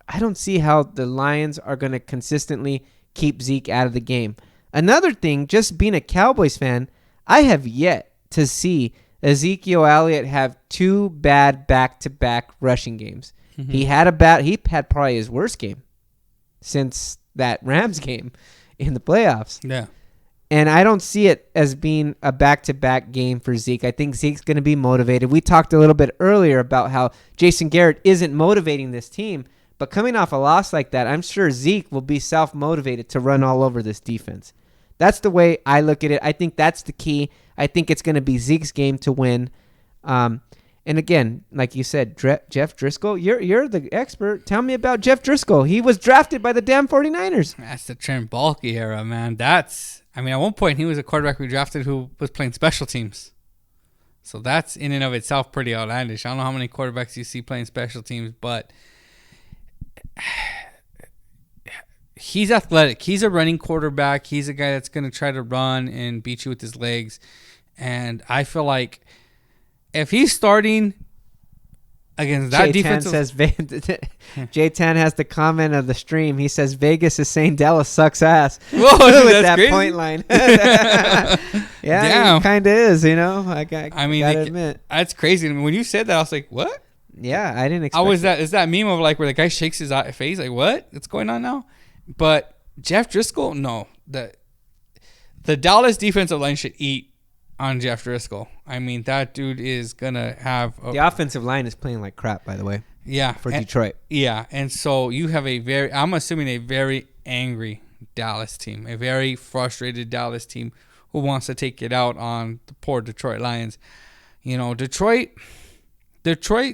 I don't see how the Lions are going to consistently keep Zeke out of the game. Another thing, just being a Cowboys fan, I have yet to see Ezekiel Elliott have two bad back-to-back rushing games. Mm-hmm. He had probably his worst game since that Rams game in the playoffs. Yeah. And I don't see it as being a back-to-back game for Zeke. I think Zeke's going to be motivated. We talked a little bit earlier about how Jason Garrett isn't motivating this team. But coming off a loss like that, I'm sure Zeke will be self-motivated to run all over this defense. That's the way I look at it. I think that's the key. I think it's going to be Zeke's game to win. And again, like you said, Jeff Driscoll, you're the expert. Tell me about Jeff Driscoll. He was drafted by the damn 49ers. That's the Trent Baalke era, man. At one point, he was a quarterback we drafted who was playing special teams. So that's in and of itself pretty outlandish. I don't know how many quarterbacks you see playing special teams, but he's athletic. He's a running quarterback. He's a guy that's going to try to run and beat you with his legs. And I feel like if he's starting against that defensive... J-Tan has the comment of the stream. He says, Vegas is saying Dallas sucks ass. Whoa, with that crazy point line. Yeah, it kind of is, I gotta admit. That's crazy. I mean, when you said that, I was like, what? Yeah, I didn't expect that. Is that meme of like where the guy shakes his face like, what? What's going on now? But Jeff Driscoll, no. The Dallas defensive line should eat on Jeff Driscoll. I mean, that dude is going to have... The offensive line is playing like crap, by the way. Yeah. For Detroit. Yeah, and so you have I'm assuming a very angry Dallas team, a very frustrated Dallas team who wants to take it out on the poor Detroit Lions. Detroit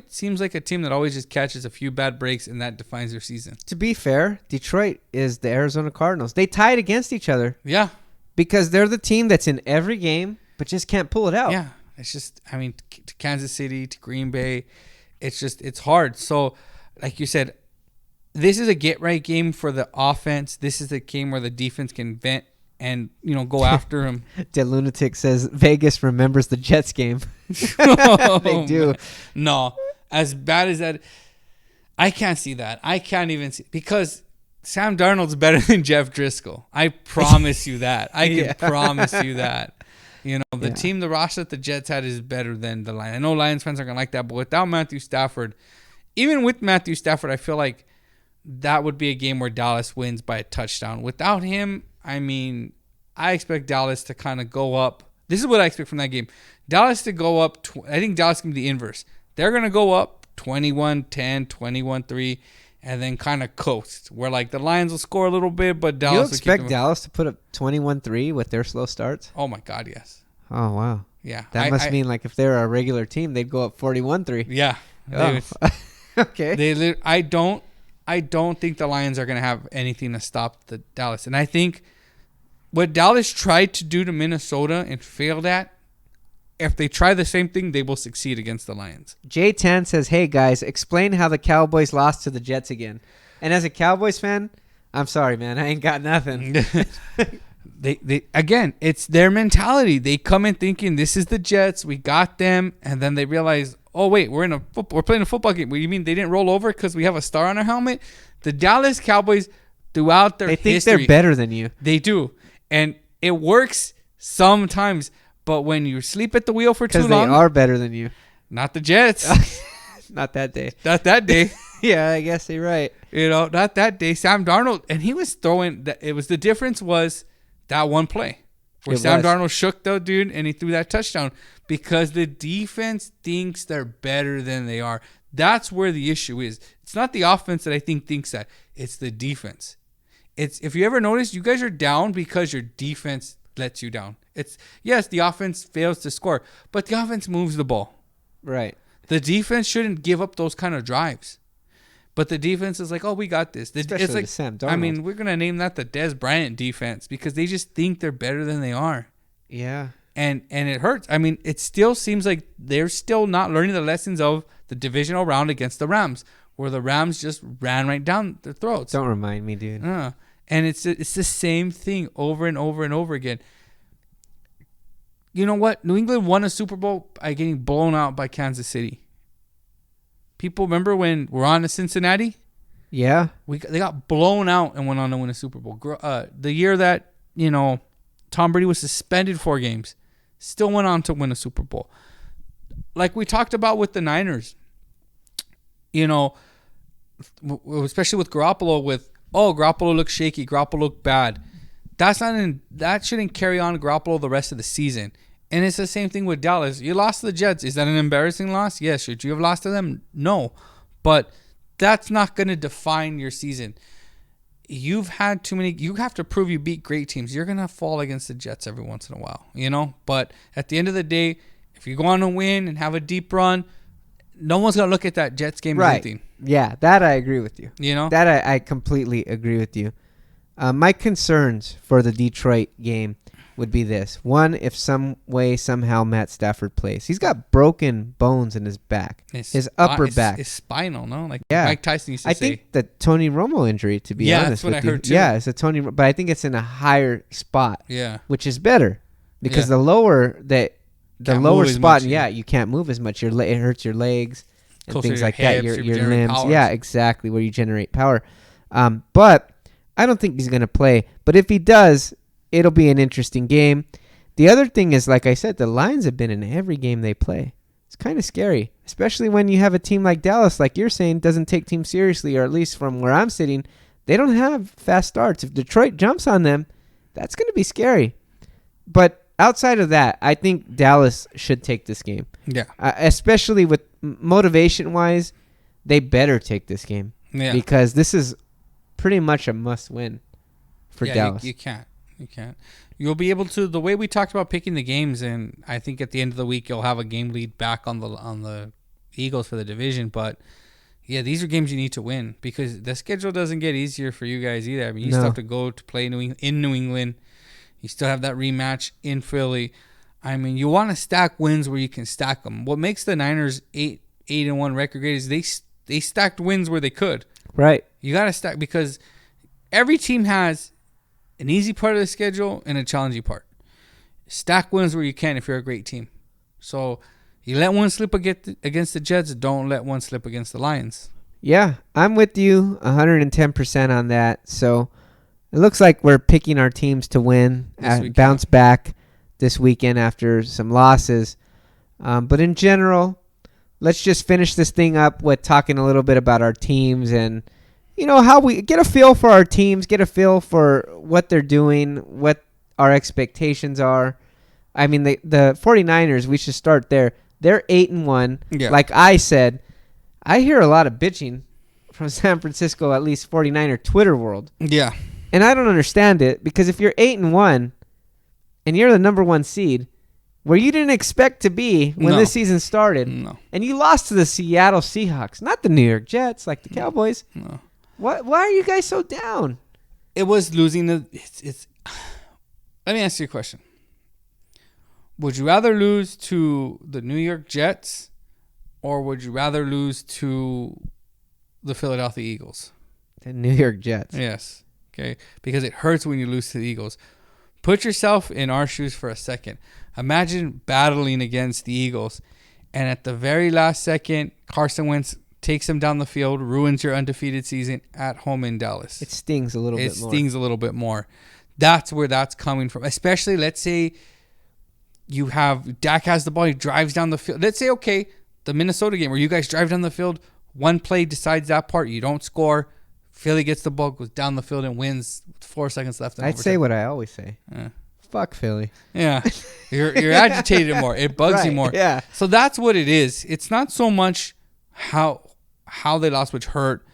seems like a team that always just catches a few bad breaks, and that defines their season. To be fair, Detroit is the Arizona Cardinals. They tied against each other. Yeah. Because they're the team that's in every game, but just can't pull it out. Yeah. It's just, to Kansas City, to Green Bay, it's hard. So, like you said, this is a get-right game for the offense. This is a game where the defense can vent and, go after him. The Lunatic says Vegas remembers the Jets game. They do. Man. No, as bad as that, I can't see that. I can't even see, because Sam Darnold's better than Jeff Driscoll. I promise you that. I can promise you that. The team, the roster that the Jets had is better than the Lions. I know Lions fans are going to like that, but without Matthew Stafford, even with Matthew Stafford, I feel like that would be a game where Dallas wins by a touchdown. Without him, I expect Dallas to kind of go up. This is what I expect from that game. Dallas to go up. I think Dallas can be the inverse. They're going to go up 21-10, 21-3, and then kind of coast, where like the Lions will score a little bit, but Dallas You will expect Dallas to put up 21-3 with their slow starts? Oh, my God, yes. Oh, wow. Yeah. That must mean like if they're a regular team, they'd go up 41-3. Yeah. Oh. Okay. I don't think the Lions are going to have anything to stop the Dallas. And I think what Dallas tried to do to Minnesota and failed at, if they try the same thing, they will succeed against the Lions. J10 says, hey, guys, explain how the Cowboys lost to the Jets again. And as a Cowboys fan, I'm sorry, man. I ain't got nothing. They again, it's their mentality. They come in thinking this is the Jets, we got them, and then they realize, oh wait, we're playing a football game. What do you mean they didn't roll over because we have a star on our helmet? The Dallas Cowboys, throughout their history, they think they're better than you. They do, and it works sometimes. But when you sleep at the wheel for too long, because they are better than you. Not the Jets. Not that day. Not that day. Yeah, I guess you're right. Not that day. Sam Darnold, and he was throwing. It was the difference was that one play where Sam Darnold shook the dude and he threw that touchdown because the defense thinks they're better than they are. That's where the issue is. It's not the offense that I think thinks that. It's the defense. It's, if you ever notice, you guys are down because your defense lets you down. It's, yes, the offense fails to score, but the offense moves the ball. Right. The defense shouldn't give up those kind of drives. But the defense is like, oh, we got this. Especially it's like Sam Darnold. I mean, we're going to name that the Dez Bryant defense because they just think they're better than they are. Yeah. And it hurts. I mean, it still seems like they're still not learning the lessons of the divisional round against the Rams, where the Rams just ran right down their throats. Don't remind me, dude. And it's the same thing over and over and over again. You know what? New England won a Super Bowl by getting blown out by Kansas City. People remember when we're on to Cincinnati? Yeah. They got blown out and went on to win a Super Bowl. The year that, Tom Brady was suspended 4 games, still went on to win a Super Bowl. Like we talked about with the Niners, especially with Garoppolo, Garoppolo looks shaky, Garoppolo looked bad. That shouldn't carry on Garoppolo the rest of the season. And it's the same thing with Dallas. You lost to the Jets. Is that an embarrassing loss? Yes. Should you have lost to them? No. But that's not going to define your season. You've had too many. You have to prove you beat great teams. You're going to fall against the Jets every once in a while, But at the end of the day, if you go on a win and have a deep run, no one's going to look at that Jets game as anything. Yeah, that I agree with you. That I completely agree with you. My concerns for the Detroit game would be this. One, if some way, somehow Matt Stafford plays. He's got broken bones in his back. His upper back. It's spinal, no? Like Mike Tyson used to say. I think the Tony Romo injury, to be honest with you. I heard too. Yeah, it's a Tony, but I think it's in a higher spot. Yeah. Which is better. Because the lower spot, you can't move as much. It hurts your legs and things like that. Your limbs. Powers. Yeah, exactly, where you generate power. But I don't think he's going to play. But if he does, it'll be an interesting game. The other thing is, like I said, the Lions have been in every game they play. It's kind of scary, especially when you have a team like Dallas, like you're saying, doesn't take teams seriously, or at least from where I'm sitting, they don't have fast starts. If Detroit jumps on them, that's going to be scary. But outside of that, I think Dallas should take this game. Yeah. Especially with motivation-wise, they better take this game. Yeah. Because this is pretty much a must-win for Dallas. You can't. You'll be able to, the way we talked about picking the games, and I think at the end of the week you'll have a game lead back on the Eagles for the division. But yeah, these are games you need to win because the schedule doesn't get easier for you guys either. I mean, you still have to go to play in New England. You still have that rematch in Philly. I mean, you want to stack wins where you can stack them. What makes the Niners 8-1 record great is They stacked wins where they could. Right. You got to stack because every team has an easy part of the schedule and a challenging part. Stack wins where you can if you're a great team. So you let one slip against the Jets, don't let one slip against the Lions. Yeah, I'm with you 110% on that. So it looks like we're picking our teams to win, bounce back this weekend after some losses. But in general, let's just finish this thing up with talking a little bit about our teams and, how we get a feel for our teams, get a feel for what they're doing, what our expectations are. I mean, the 49ers, we should start there. They're 8-1. Yeah. Like I said, I hear a lot of bitching from San Francisco, at least 49er Twitter world. Yeah. And I don't understand it because if you're 8-1 and you're the number 1 seed, where you didn't expect to be when this season started, and you lost to the Seattle Seahawks, not the New York Jets like the Cowboys. No. Why are you guys so down? It was losing it's Let me ask you a question. Would you rather lose to the New York Jets or would you rather lose to the Philadelphia Eagles? The New York Jets. Yes. Okay. Because it hurts when you lose to the Eagles. Put yourself in our shoes for a second. Imagine battling against the Eagles and at the very last second, Carson Wentz takes them down the field, ruins your undefeated season at home in Dallas. It stings a little bit more. It stings a little bit more. That's where that's coming from. Especially, let's say you have Dak has the ball, he drives down the field. Let's say, okay, the Minnesota game where you guys drive down the field, one play decides that part, you don't score. Philly gets the ball, goes down the field and wins with 4 seconds left. I'd say what I always say. Fuck Philly. Yeah. You're agitated more. It bugs you more. Yeah. So that's what it is. It's not so much how they lost, which hurt,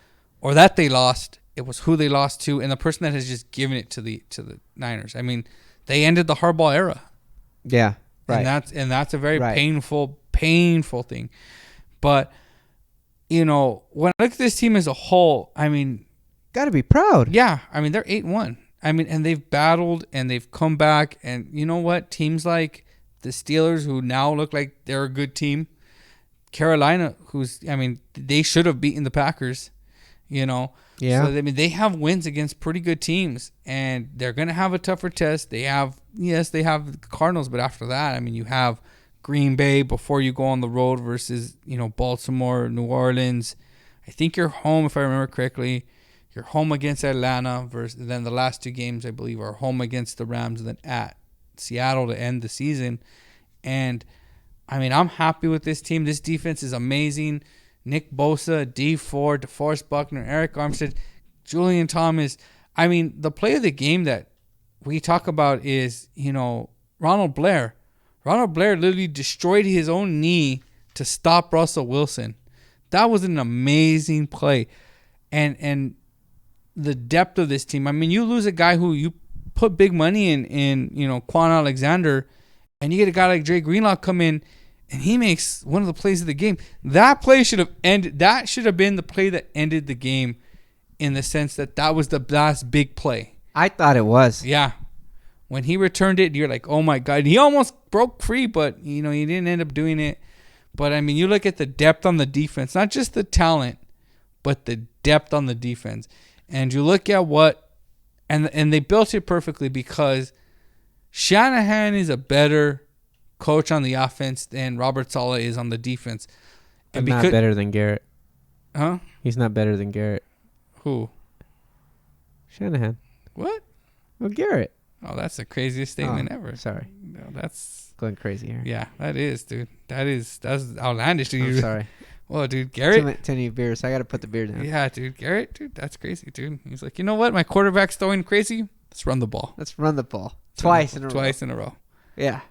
or that they lost. It was who they lost to and the person that has just given it to the Niners. I mean, they ended the Harbaugh era. Yeah. Right. And that's a very painful thing. But when I look at this team as a whole, I mean, gotta be proud. Yeah. I mean, they're 8-1. I mean, and they've battled and they've come back. And you know what? Teams like the Steelers, who now look like they're a good team. Carolina, they should have beaten the Packers, Yeah. So, I mean, they have wins against pretty good teams. And they're going to have a tougher test. They have the Cardinals. But after that, I mean, you have Green Bay before you go on the road versus, Baltimore, New Orleans. I think you're home, if I remember correctly. You're home against Atlanta versus then the last 2 games, I believe, are home against the Rams and then at Seattle to end the season. And, I mean, I'm happy with this team. This defense is amazing. Nick Bosa, D Ford, DeForest Buckner, Eric Armstead, Julian Thomas. I mean, the play of the game that we talk about is, Ronald Blair. Ronald Blair literally destroyed his own knee to stop Russell Wilson. That was an amazing play. And the depth of this team. I mean, you lose a guy who you put big money in Quan Alexander, and you get a guy like Dre Greenlaw come in, and he makes one of the plays of the game. That play should have ended. That should have been the play that ended the game, in the sense that was the last big play. I thought it was. Yeah. When he returned it, you're like, oh my God. He almost broke free, but he didn't end up doing it. But I mean, you look at the depth on the defense, not just the talent, but the depth on the defense. And you look at and they built it perfectly because Shanahan is a better coach on the offense than Robert Saleh is on the defense. And not better than Garrett. Huh? He's not better than Garrett. Who? Shanahan. What? Well, Garrett. Oh, that's the craziest statement ever. Sorry. No, that's going crazy here. Yeah, that is, dude. That's outlandish, dude. I'm sorry. Well, dude, Garrett. Too many beers. I got to put the beer down. Yeah, dude. Garrett, dude, that's crazy, dude. He's like, you know what? My quarterback's throwing crazy. Let's run the ball. Twice in a row. Twice in a row. Yeah.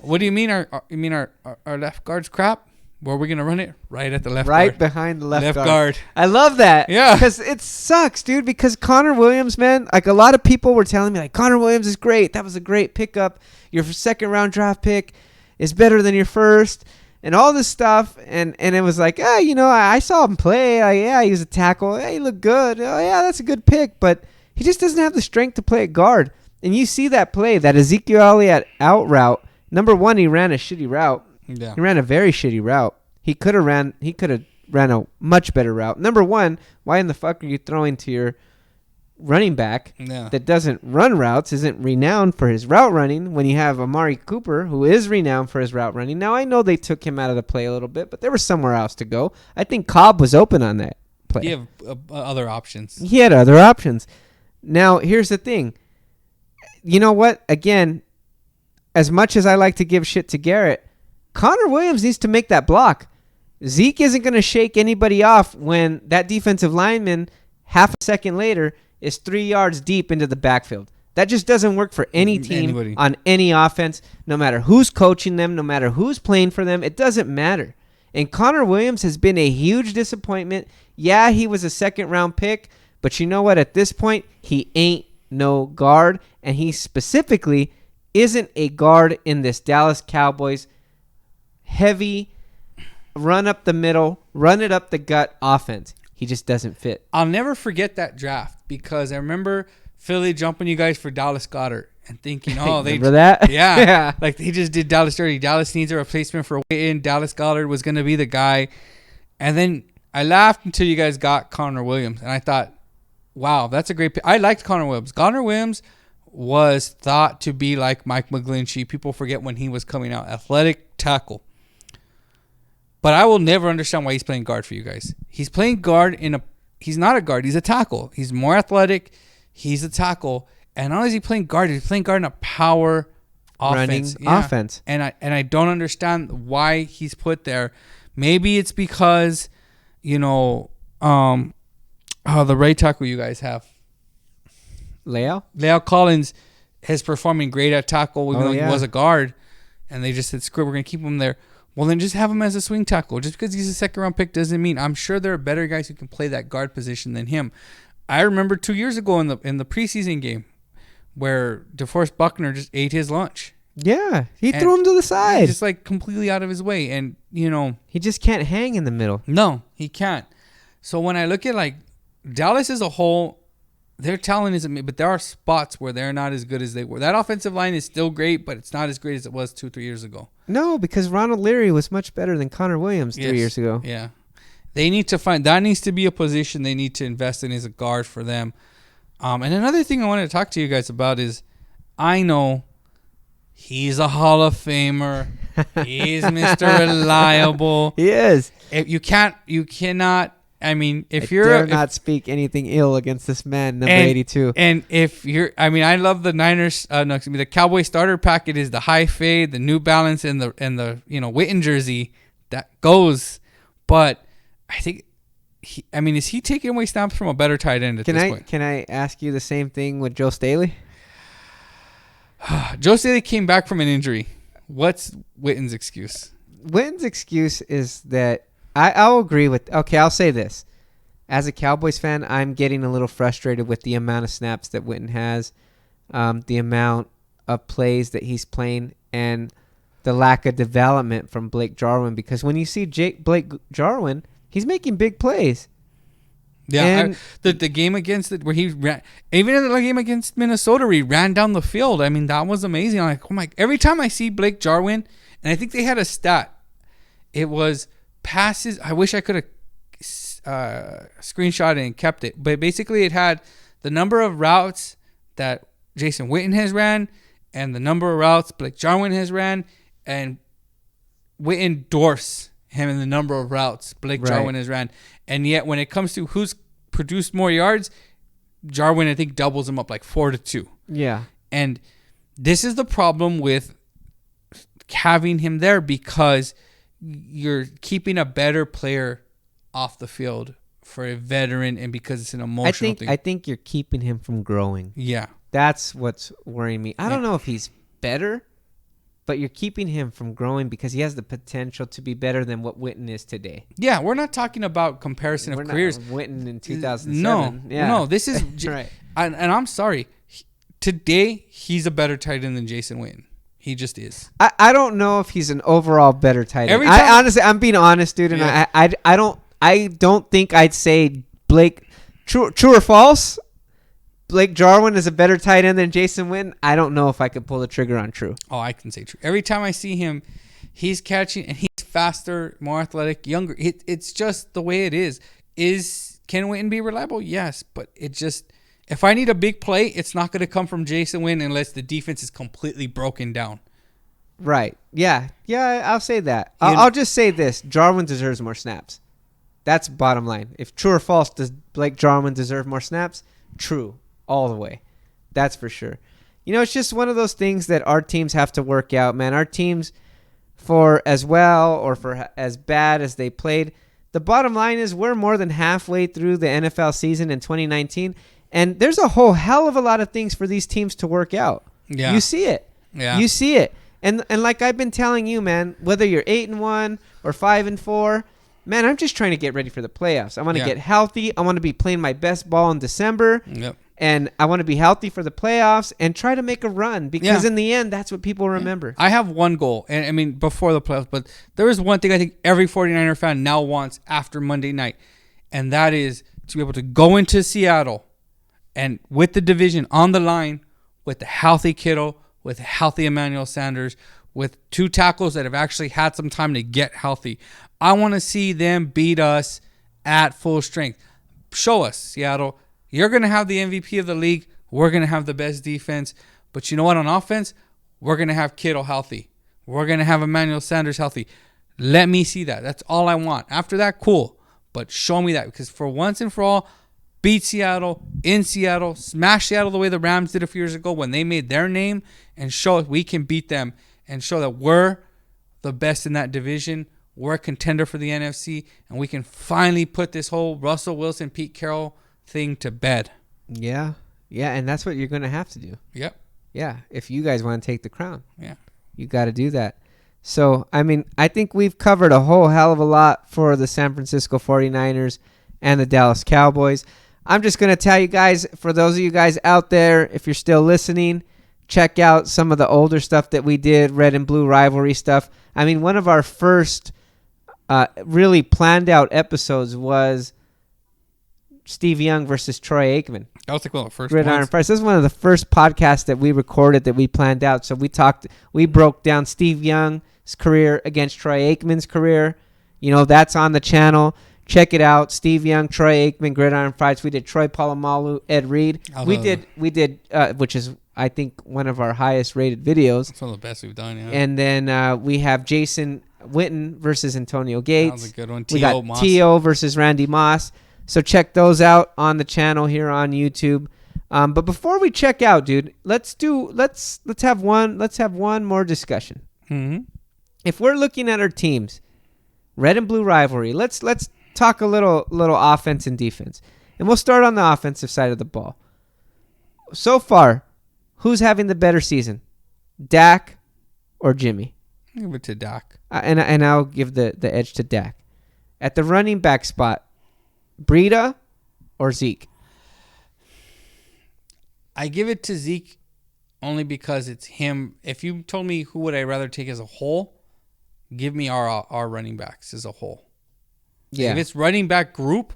What do you mean? Our left guard's crap? Where are we gonna run it? Right at the left guard. Right behind the left guard. I love that. Yeah. Because it sucks, dude. Because Connor Williams, man, like a lot of people were telling me, like, Connor Williams is great. That was a great pickup. Your second round draft pick is better than your first, and all this stuff. And it was like, I saw him play. He was a tackle. He looked good. Oh yeah, that's a good pick. But he just doesn't have the strength to play at guard. And you see that play, that Ezekiel Elliott out route. Number one, he ran a shitty route. Yeah. He ran a very shitty route. He could have ran a much better route. Number one, why in the fuck are you throwing to your running back that doesn't run routes, isn't renowned for his route running, when you have Amari Cooper, who is renowned for his route running? Now, I know they took him out of the play a little bit, but there was somewhere else to go. I think Cobb was open on that play. You have other options. He had other options. Now, here's the thing. You know what? Again, as much as I like to give shit to Garrett, Connor Williams needs to make that block. Zeke isn't going to shake anybody off when that defensive lineman, half a second later, is 3 yards deep into the backfield. That just doesn't work for any team on any offense, no matter who's coaching them, no matter who's playing for them. It doesn't matter. And Connor Williams has been a huge disappointment. Yeah, he was a second-round pick, but you know what? At this point, he ain't no guard, and he specifically isn't a guard in this Dallas Cowboys heavy, run up the middle, run it up the gut offense. He just doesn't fit. I'll never forget that draft because I remember Philly jumping you guys for Dallas Goedert and thinking, oh, they remember that? Yeah. Like they just did Dallas dirty. Dallas needs a replacement for Witten. Dallas Goedert was going to be the guy. And then I laughed until you guys got Connor Williams. And I thought, wow, that's a great pick. I liked Connor Williams. Connor Williams was thought to be like Mike McGlinchey. People forget when he was coming out. Athletic tackle. But I will never understand why he's playing guard for you guys. He's playing guard he's not a guard. He's a tackle. He's more athletic. He's a tackle. And not only is he playing guard, he's playing guard in a power offense. Offense. And I don't understand why he's put there. Maybe it's because, the right tackle you guys have. Leal Collins is performing great at tackle, even though he was a guard. And they just said, screw it, we're going to keep him there. Well, then just have him as a swing tackle. Just because he's a second-round pick doesn't mean. I'm sure there are better guys who can play that guard position than him. I remember 2 years ago in the preseason game where DeForest Buckner just ate his lunch. Yeah, he threw him to the side. Just like completely out of his way. And, he just can't hang in the middle. No, he can't. So when I look at like Dallas as a whole, their talent isn't, but there are spots where they're not as good as they were. That offensive line is still great, but it's not as great as it was 2-3 years ago. No, because Ronald Leary was much better than Connor Williams 3 years ago. Yeah. They need to that needs to be a position they need to invest in as a guard for them. And another thing I wanted to talk to you guys about is I know he's a Hall of Famer. He's Mr. Reliable. He is. You cannot. I mean, if you're dare not speak anything ill against this man, number 82. And if you're, I love the Niners. The Cowboy starter packet is the high fade, the New Balance, and the Witten jersey that goes. But I think, is he taking away snaps from a better tight end at this point? Can I ask you the same thing with Joe Staley? Joe Staley came back from an injury. What's Witten's excuse? Witten's excuse is that I'll agree with. Okay, I'll say this. As a Cowboys fan, I'm getting a little frustrated with the amount of snaps that Witten has, the amount of plays that he's playing, and the lack of development from Blake Jarwin. Because when you see Blake Jarwin, he's making big plays. Yeah, the game against where he ran, even in the game against Minnesota, where he ran down the field. I mean, that was amazing. I'm like, oh my! Every time I see Blake Jarwin, and I think they had a stat, it was passes. I wish I could have screenshot it and kept it, but basically it had the number of routes that Jason Witten has ran and the number of routes Blake Jarwin has ran, and Witten dwarfs him in the number of routes Blake Jarwin has ran. And yet when it comes to who's produced more yards, Jarwin I think doubles him up like 4-2. Yeah. And this is the problem with having him there, because you're keeping a better player off the field for a veteran, and because it's an emotional thing. I think you're keeping him from growing. Yeah. That's what's worrying me. I don't know if he's better, but you're keeping him from growing because he has the potential to be better than what Witten is today. Yeah, we're not talking about comparison of careers. Witten in 2007. No, this is right. And I'm sorry. Today, he's a better tight end than Jason Witten. He just is. I don't know if he's an overall better tight end. Honestly, I'm being honest, dude, and I don't think I'd say Blake. True or false? Blake Jarwin is a better tight end than Jason Witten. I don't know if I could pull the trigger on true. Oh, I can say true. Every time I see him, he's catching, and he's faster, more athletic, younger. It's just the way it is. Can Witten be reliable? Yes, but it just, if I need a big play, it's not going to come from Jason Witten unless the defense is completely broken down. Right. Yeah. Yeah, I'll say that. I'll just say this. Jarwin deserves more snaps. That's bottom line. If true or false, does Blake Jarwin deserve more snaps? True. All the way. That's for sure. You know, it's just one of those things that our teams have to work out, man. Our teams, for as well or for as bad as they played, the bottom line is we're more than halfway through the NFL season in 2019, and there's a whole hell of a lot of things for these teams to work out. Yeah. You see it. Yeah. You see it. And like I've been telling you, man, whether you're 8-1 or 5-4, man, I'm just trying to get ready for the playoffs. I want to get healthy. I want to be playing my best ball in December. Yep. And I want to be healthy for the playoffs and try to make a run because in the end, that's what people remember. I have one goal, and I mean before the playoffs, but there is one thing I think every 49er fan now wants after Monday night, and that is to be able to go into Seattle and with the division on the line with a healthy Kittle, with a healthy Emmanuel Sanders, with 2 tackles that have actually had some time to get healthy. I want to see them beat us at full strength. Show us, Seattle. You're going to have the MVP of the league. We're going to have the best defense. But you know what? On offense, we're going to have Kittle healthy. We're going to have Emmanuel Sanders healthy. Let me see that. That's all I want. After that, cool. But show me that. Because for once and for all, beat Seattle in Seattle. Smash Seattle the way the Rams did a few years ago when they made their name. And show us we can beat them. And show that we're the best in that division. We're a contender for the NFC. And we can finally put this whole Russell Wilson, Pete Carroll thing to bed. Yeah. Yeah, and that's what you're going to have to do. Yep. Yeah, if you guys want to take the crown. Yeah. You got to do that. So, I mean, I think we've covered a whole hell of a lot for the San Francisco 49ers and the Dallas Cowboys. I'm just going to tell you guys, for those of you guys out there, if you're still listening, check out some of the older stuff that we did, red and blue rivalry stuff. I mean, one of our first really planned out episodes was Steve Young versus Troy Aikman. That was like one of the first Gridiron Fights. This is one of the first podcasts that we recorded that we planned out. So we broke down Steve Young's career against Troy Aikman's career. You know, that's on the channel. Check it out. Steve Young, Troy Aikman, Gridiron Fights. We did Troy Polamalu, Ed Reed. We did, which is, I think, one of our highest rated videos. It's one of the best we've done, yeah. And then we have Jason Witten versus Antonio Gates. That was a good one. We got T.O. versus Randy Moss. So check those out on the channel here on YouTube. But before we check out, dude, let's have one more discussion. Mm-hmm. If we're looking at our teams, red and blue rivalry, let's talk a little offense and defense. And we'll start on the offensive side of the ball. So far, who's having the better season? Dak or Jimmy? Give it to Dak. And I'll give the edge to Dak. At the running back spot, Breida or Zeke? I give it to Zeke only because it's him. If you told me who would I rather take as a whole, give me our running backs as a whole. Yeah. If it's running back group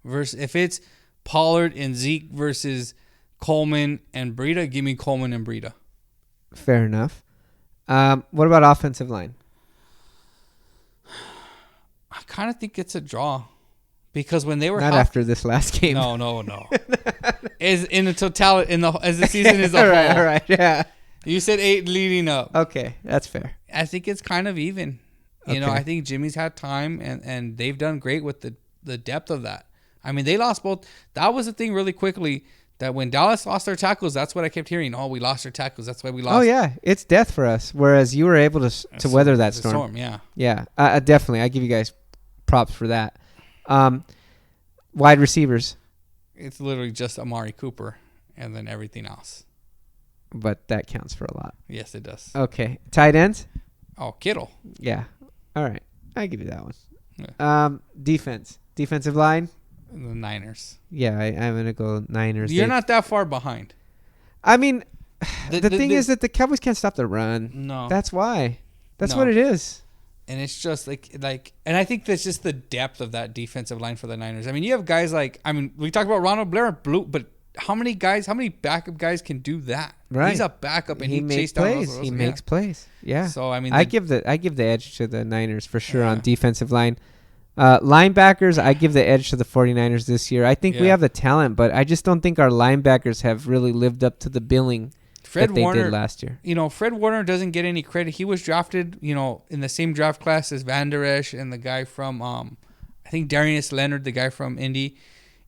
versus if it's Pollard and Zeke versus Coleman and Breida, give me Coleman and Breida. Fair enough. What about offensive line? I kind of think it's a draw. Because when they were not after this last game. No. As in the totality, as the season is a whole. All right, yeah. You said 8 leading up. Okay, that's fair. I think it's kind of even. You know, I think Jimmy's had time, and they've done great with the depth of that. I mean, they lost both. That was the thing really quickly, that when Dallas lost their tackles, that's what I kept hearing. Oh, we lost our tackles. That's why we lost. Oh, yeah. It's death for us, whereas you were able to weather that storm. Yeah. Yeah, definitely. I give you guys props for that. Wide receivers. It's literally just Amari Cooper and then everything else. But that counts for a lot. Yes, it does. Okay. Tight ends? Oh, Kittle. Yeah. All right. I give you that one. Yeah. Defense. Defensive line? The Niners. Yeah, I'm going to go Niners. You're not that far behind. I mean, the thing is that the Cowboys can't stop the run. No. That's why. That's what it is. And it's just like, and I think that's just the depth of that defensive line for the Niners. I mean, you have guys like, we talked about Ronald Blair, but how many backup guys can do that? Right. He's a backup and he makes chased down plays. Russell Wilson. He makes plays. Yeah. So I mean, I give the edge to the Niners for sure on defensive line. Linebackers, I give the edge to the 49ers this year. I think we have the talent, but I just don't think our linebackers have really lived up to the billing that they did last year. You know, Fred Warner doesn't get any credit. He was drafted, you know, in the same draft class as Van Der Esch and the guy from, I think Darius Leonard, the guy from Indy.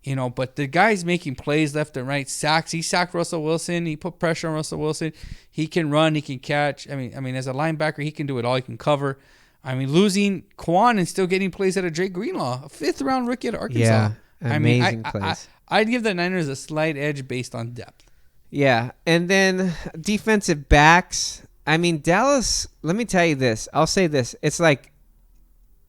You know, but the guy's making plays left and right, sacks. He sacked Russell Wilson. He put pressure on Russell Wilson. He can run. He can catch. I mean, as a linebacker, he can do it all. He can cover. I mean, losing Quan and still getting plays out of Drake Greenlaw, a 5th-round rookie at Arkansas. Yeah, amazing plays. I'd give the Niners a slight edge based on depth. Yeah, and then defensive backs. I mean, Dallas, let me tell you this. I'll say this. It's like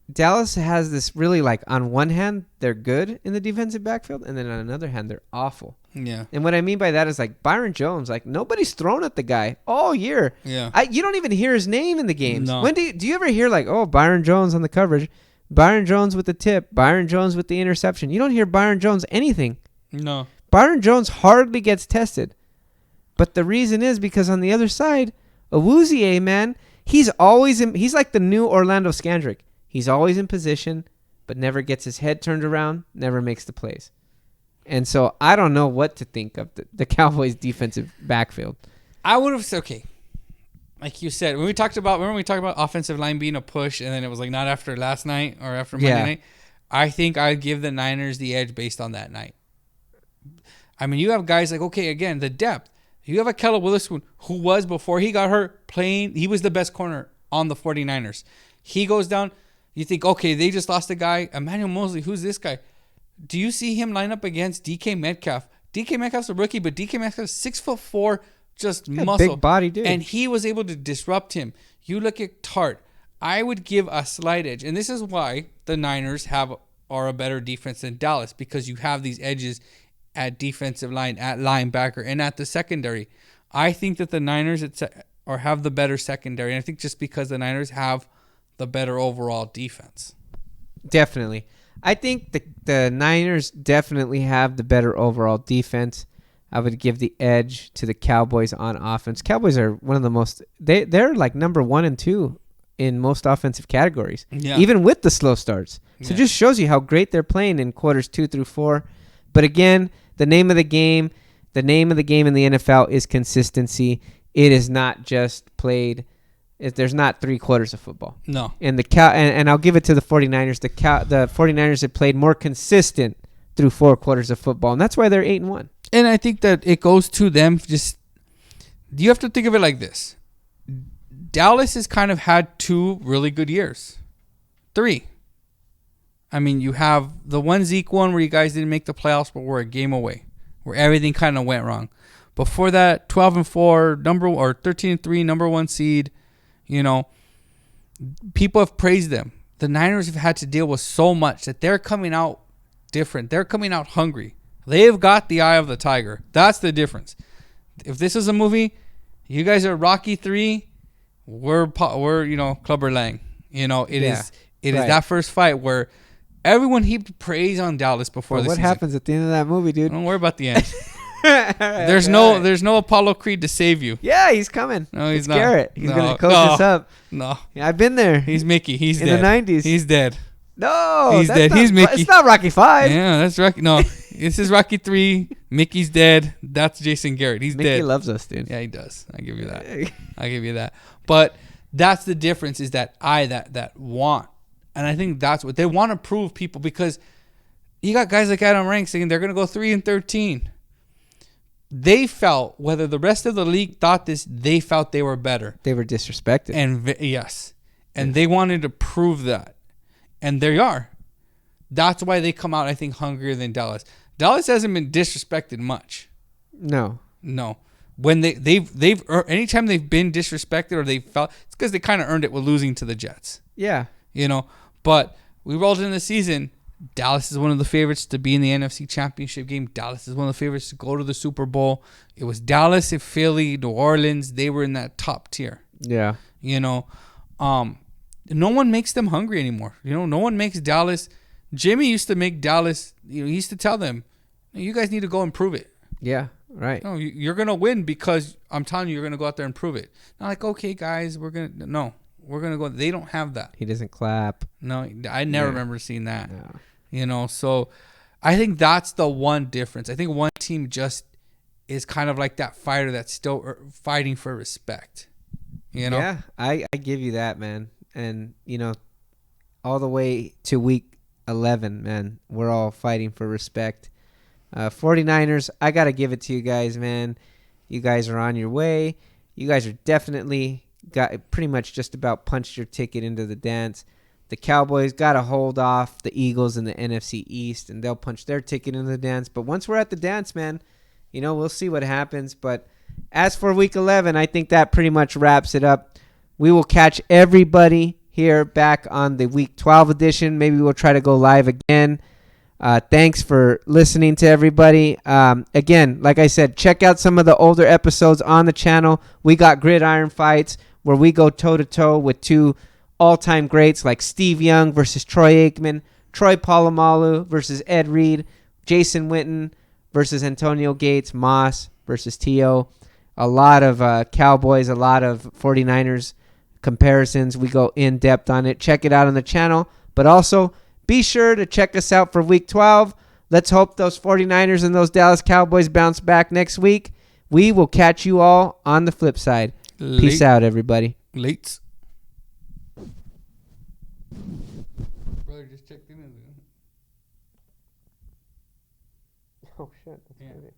Dallas has this really, like, on one hand, they're good in the defensive backfield, and then on another hand, they're awful. Yeah. And what I mean by that is, like, Byron Jones, like, nobody's thrown at the guy all year. Yeah. You don't even hear his name in the games. No. When do you ever hear, like, oh, Byron Jones on the coverage, Byron Jones with the tip, Byron Jones with the interception? You don't hear Byron Jones anything. No. Byron Jones hardly gets tested. But the reason is because on the other side, Awuzie, man, he's like the new Orlando Scandrick. He's always in position, but never gets his head turned around, never makes the plays. And so I don't know what to think of the Cowboys' defensive backfield. I would have said, okay, like you said, when we talked about offensive line being a push, and then it was like not after last night or after Monday night, I think I'd give the Niners the edge based on that night. I mean, you have guys like, okay, again, the depth. You have a Keller Witherspoon who was, before he got hurt, he was the best corner on the 49ers. He goes down. You think, okay, they just lost a guy. Emmanuel Mosley, who's this guy? Do you see him line up against DK Metcalf? DK Metcalf's a rookie, but DK Metcalf's 6'4", just muscle. Big body dude. And he was able to disrupt him. You look at Tart. I would give a slight edge. And this is why the Niners are a better defense than Dallas, because you have these edges at defensive line, at linebacker, and at the secondary. I think that the Niners have the better secondary. And I think just because the Niners have the better overall defense. Definitely. I think the Niners definitely have the better overall defense. I would give the edge to the Cowboys on offense. Cowboys are one of the most... They're like number 1 and 2 in most offensive categories, even with the slow starts. So it just shows you how great they're playing in quarters 2 through 4. But again, the name of the game in the NFL is consistency. It is not just played... There's not 3 quarters of football. No. And and I'll give it to the 49ers. The 49ers have played more consistent through 4 quarters of football, and that's why they're 8-1. And I think that it goes to them. Just, you have to think of it like this. Dallas has kind of had 2 really good years. 3. I mean, you have the one Zeke one where you guys didn't make the playoffs but were a game away, where everything kind of went wrong. Before that, 12-4, 13-3, number 1 seed. You know, people have praised them. The Niners have had to deal with so much that they're coming out different. They're coming out hungry. They've got the eye of the tiger. That's the difference. If this is a movie, you guys are Rocky 3. We're Clubber Lang. You know, it is that first fight where everyone heaped praise on Dallas before the season. What happens at the end of that movie, dude? Don't worry about the end. There's no Apollo Creed to save you. Yeah, he's coming. No, he's not. Garrett. He's gonna coach us up. No. Yeah, I've been there. He's Mickey. He's in dead. the 90s. He's dead. No, he's dead. He's Mickey. It's not Rocky 5. Yeah, that's Rocky. No, this is Rocky 3. Mickey's dead. That's Jason Garrett. He's Mickey dead. Mickey loves us, dude. Yeah, he does. I give you that. I give you that. But that's the difference, is that that want. And I think that's what they want to prove people, because you got guys like Adam Rank saying they're going to go 3-13. They felt, whether the rest of the league thought this, they felt they were better. They were disrespected. And yes. And they wanted to prove that. And they are. That's why they come out, I think, hungrier than Dallas. Dallas hasn't been disrespected much. No. When they've anytime they've been disrespected, or they felt, it's because they kind of earned it with losing to the Jets. Yeah. You know, but we rolled in the season. Dallas is one of the favorites to be in the NFC Championship game. Dallas is one of the favorites to go to the Super Bowl. It was Dallas and Philly, New Orleans. They were in that top tier. Yeah. You know, no one makes them hungry anymore. You know, no one makes Dallas. Jimmy used to make Dallas, he used to tell them, you guys need to go and prove it. Yeah, right. No, you're going to win because I'm telling you, you're going to go out there and prove it. Not like, okay, guys, we're going to go. They don't have that. He doesn't clap. No, I never remember seeing that. No. So I think that's the one difference. I think one team just is kind of like that fighter that's still fighting for respect. Yeah, I give you that, man. And, all the way to week 11, man, we're all fighting for respect. 49ers, I got to give it to you guys, man. You guys are on your way. You guys are definitely got pretty much just about punched your ticket into the dance. The Cowboys got to hold off the Eagles in the NFC East, and they'll punch their ticket into the dance. But once we're at the dance, man, we'll see what happens. But as for week 11, I think that pretty much wraps it up. We will catch everybody here back on the week 12 edition. Maybe we'll try to go live again. Thanks for listening to everybody. Again, like I said, check out some of the older episodes on the channel. We got gridiron fights where we go toe-to-toe with two all-time greats like Steve Young versus Troy Aikman, Troy Polamalu versus Ed Reed, Jason Witten versus Antonio Gates, Moss versus T.O. A lot of Cowboys, a lot of 49ers comparisons. We go in depth on it. Check it out on the channel. But also, be sure to check us out for week 12. Let's hope those 49ers and those Dallas Cowboys bounce back next week. We will catch you all on the flip side. Peace out, everybody. Late. Brother just checked in. Oh, shit. That's good.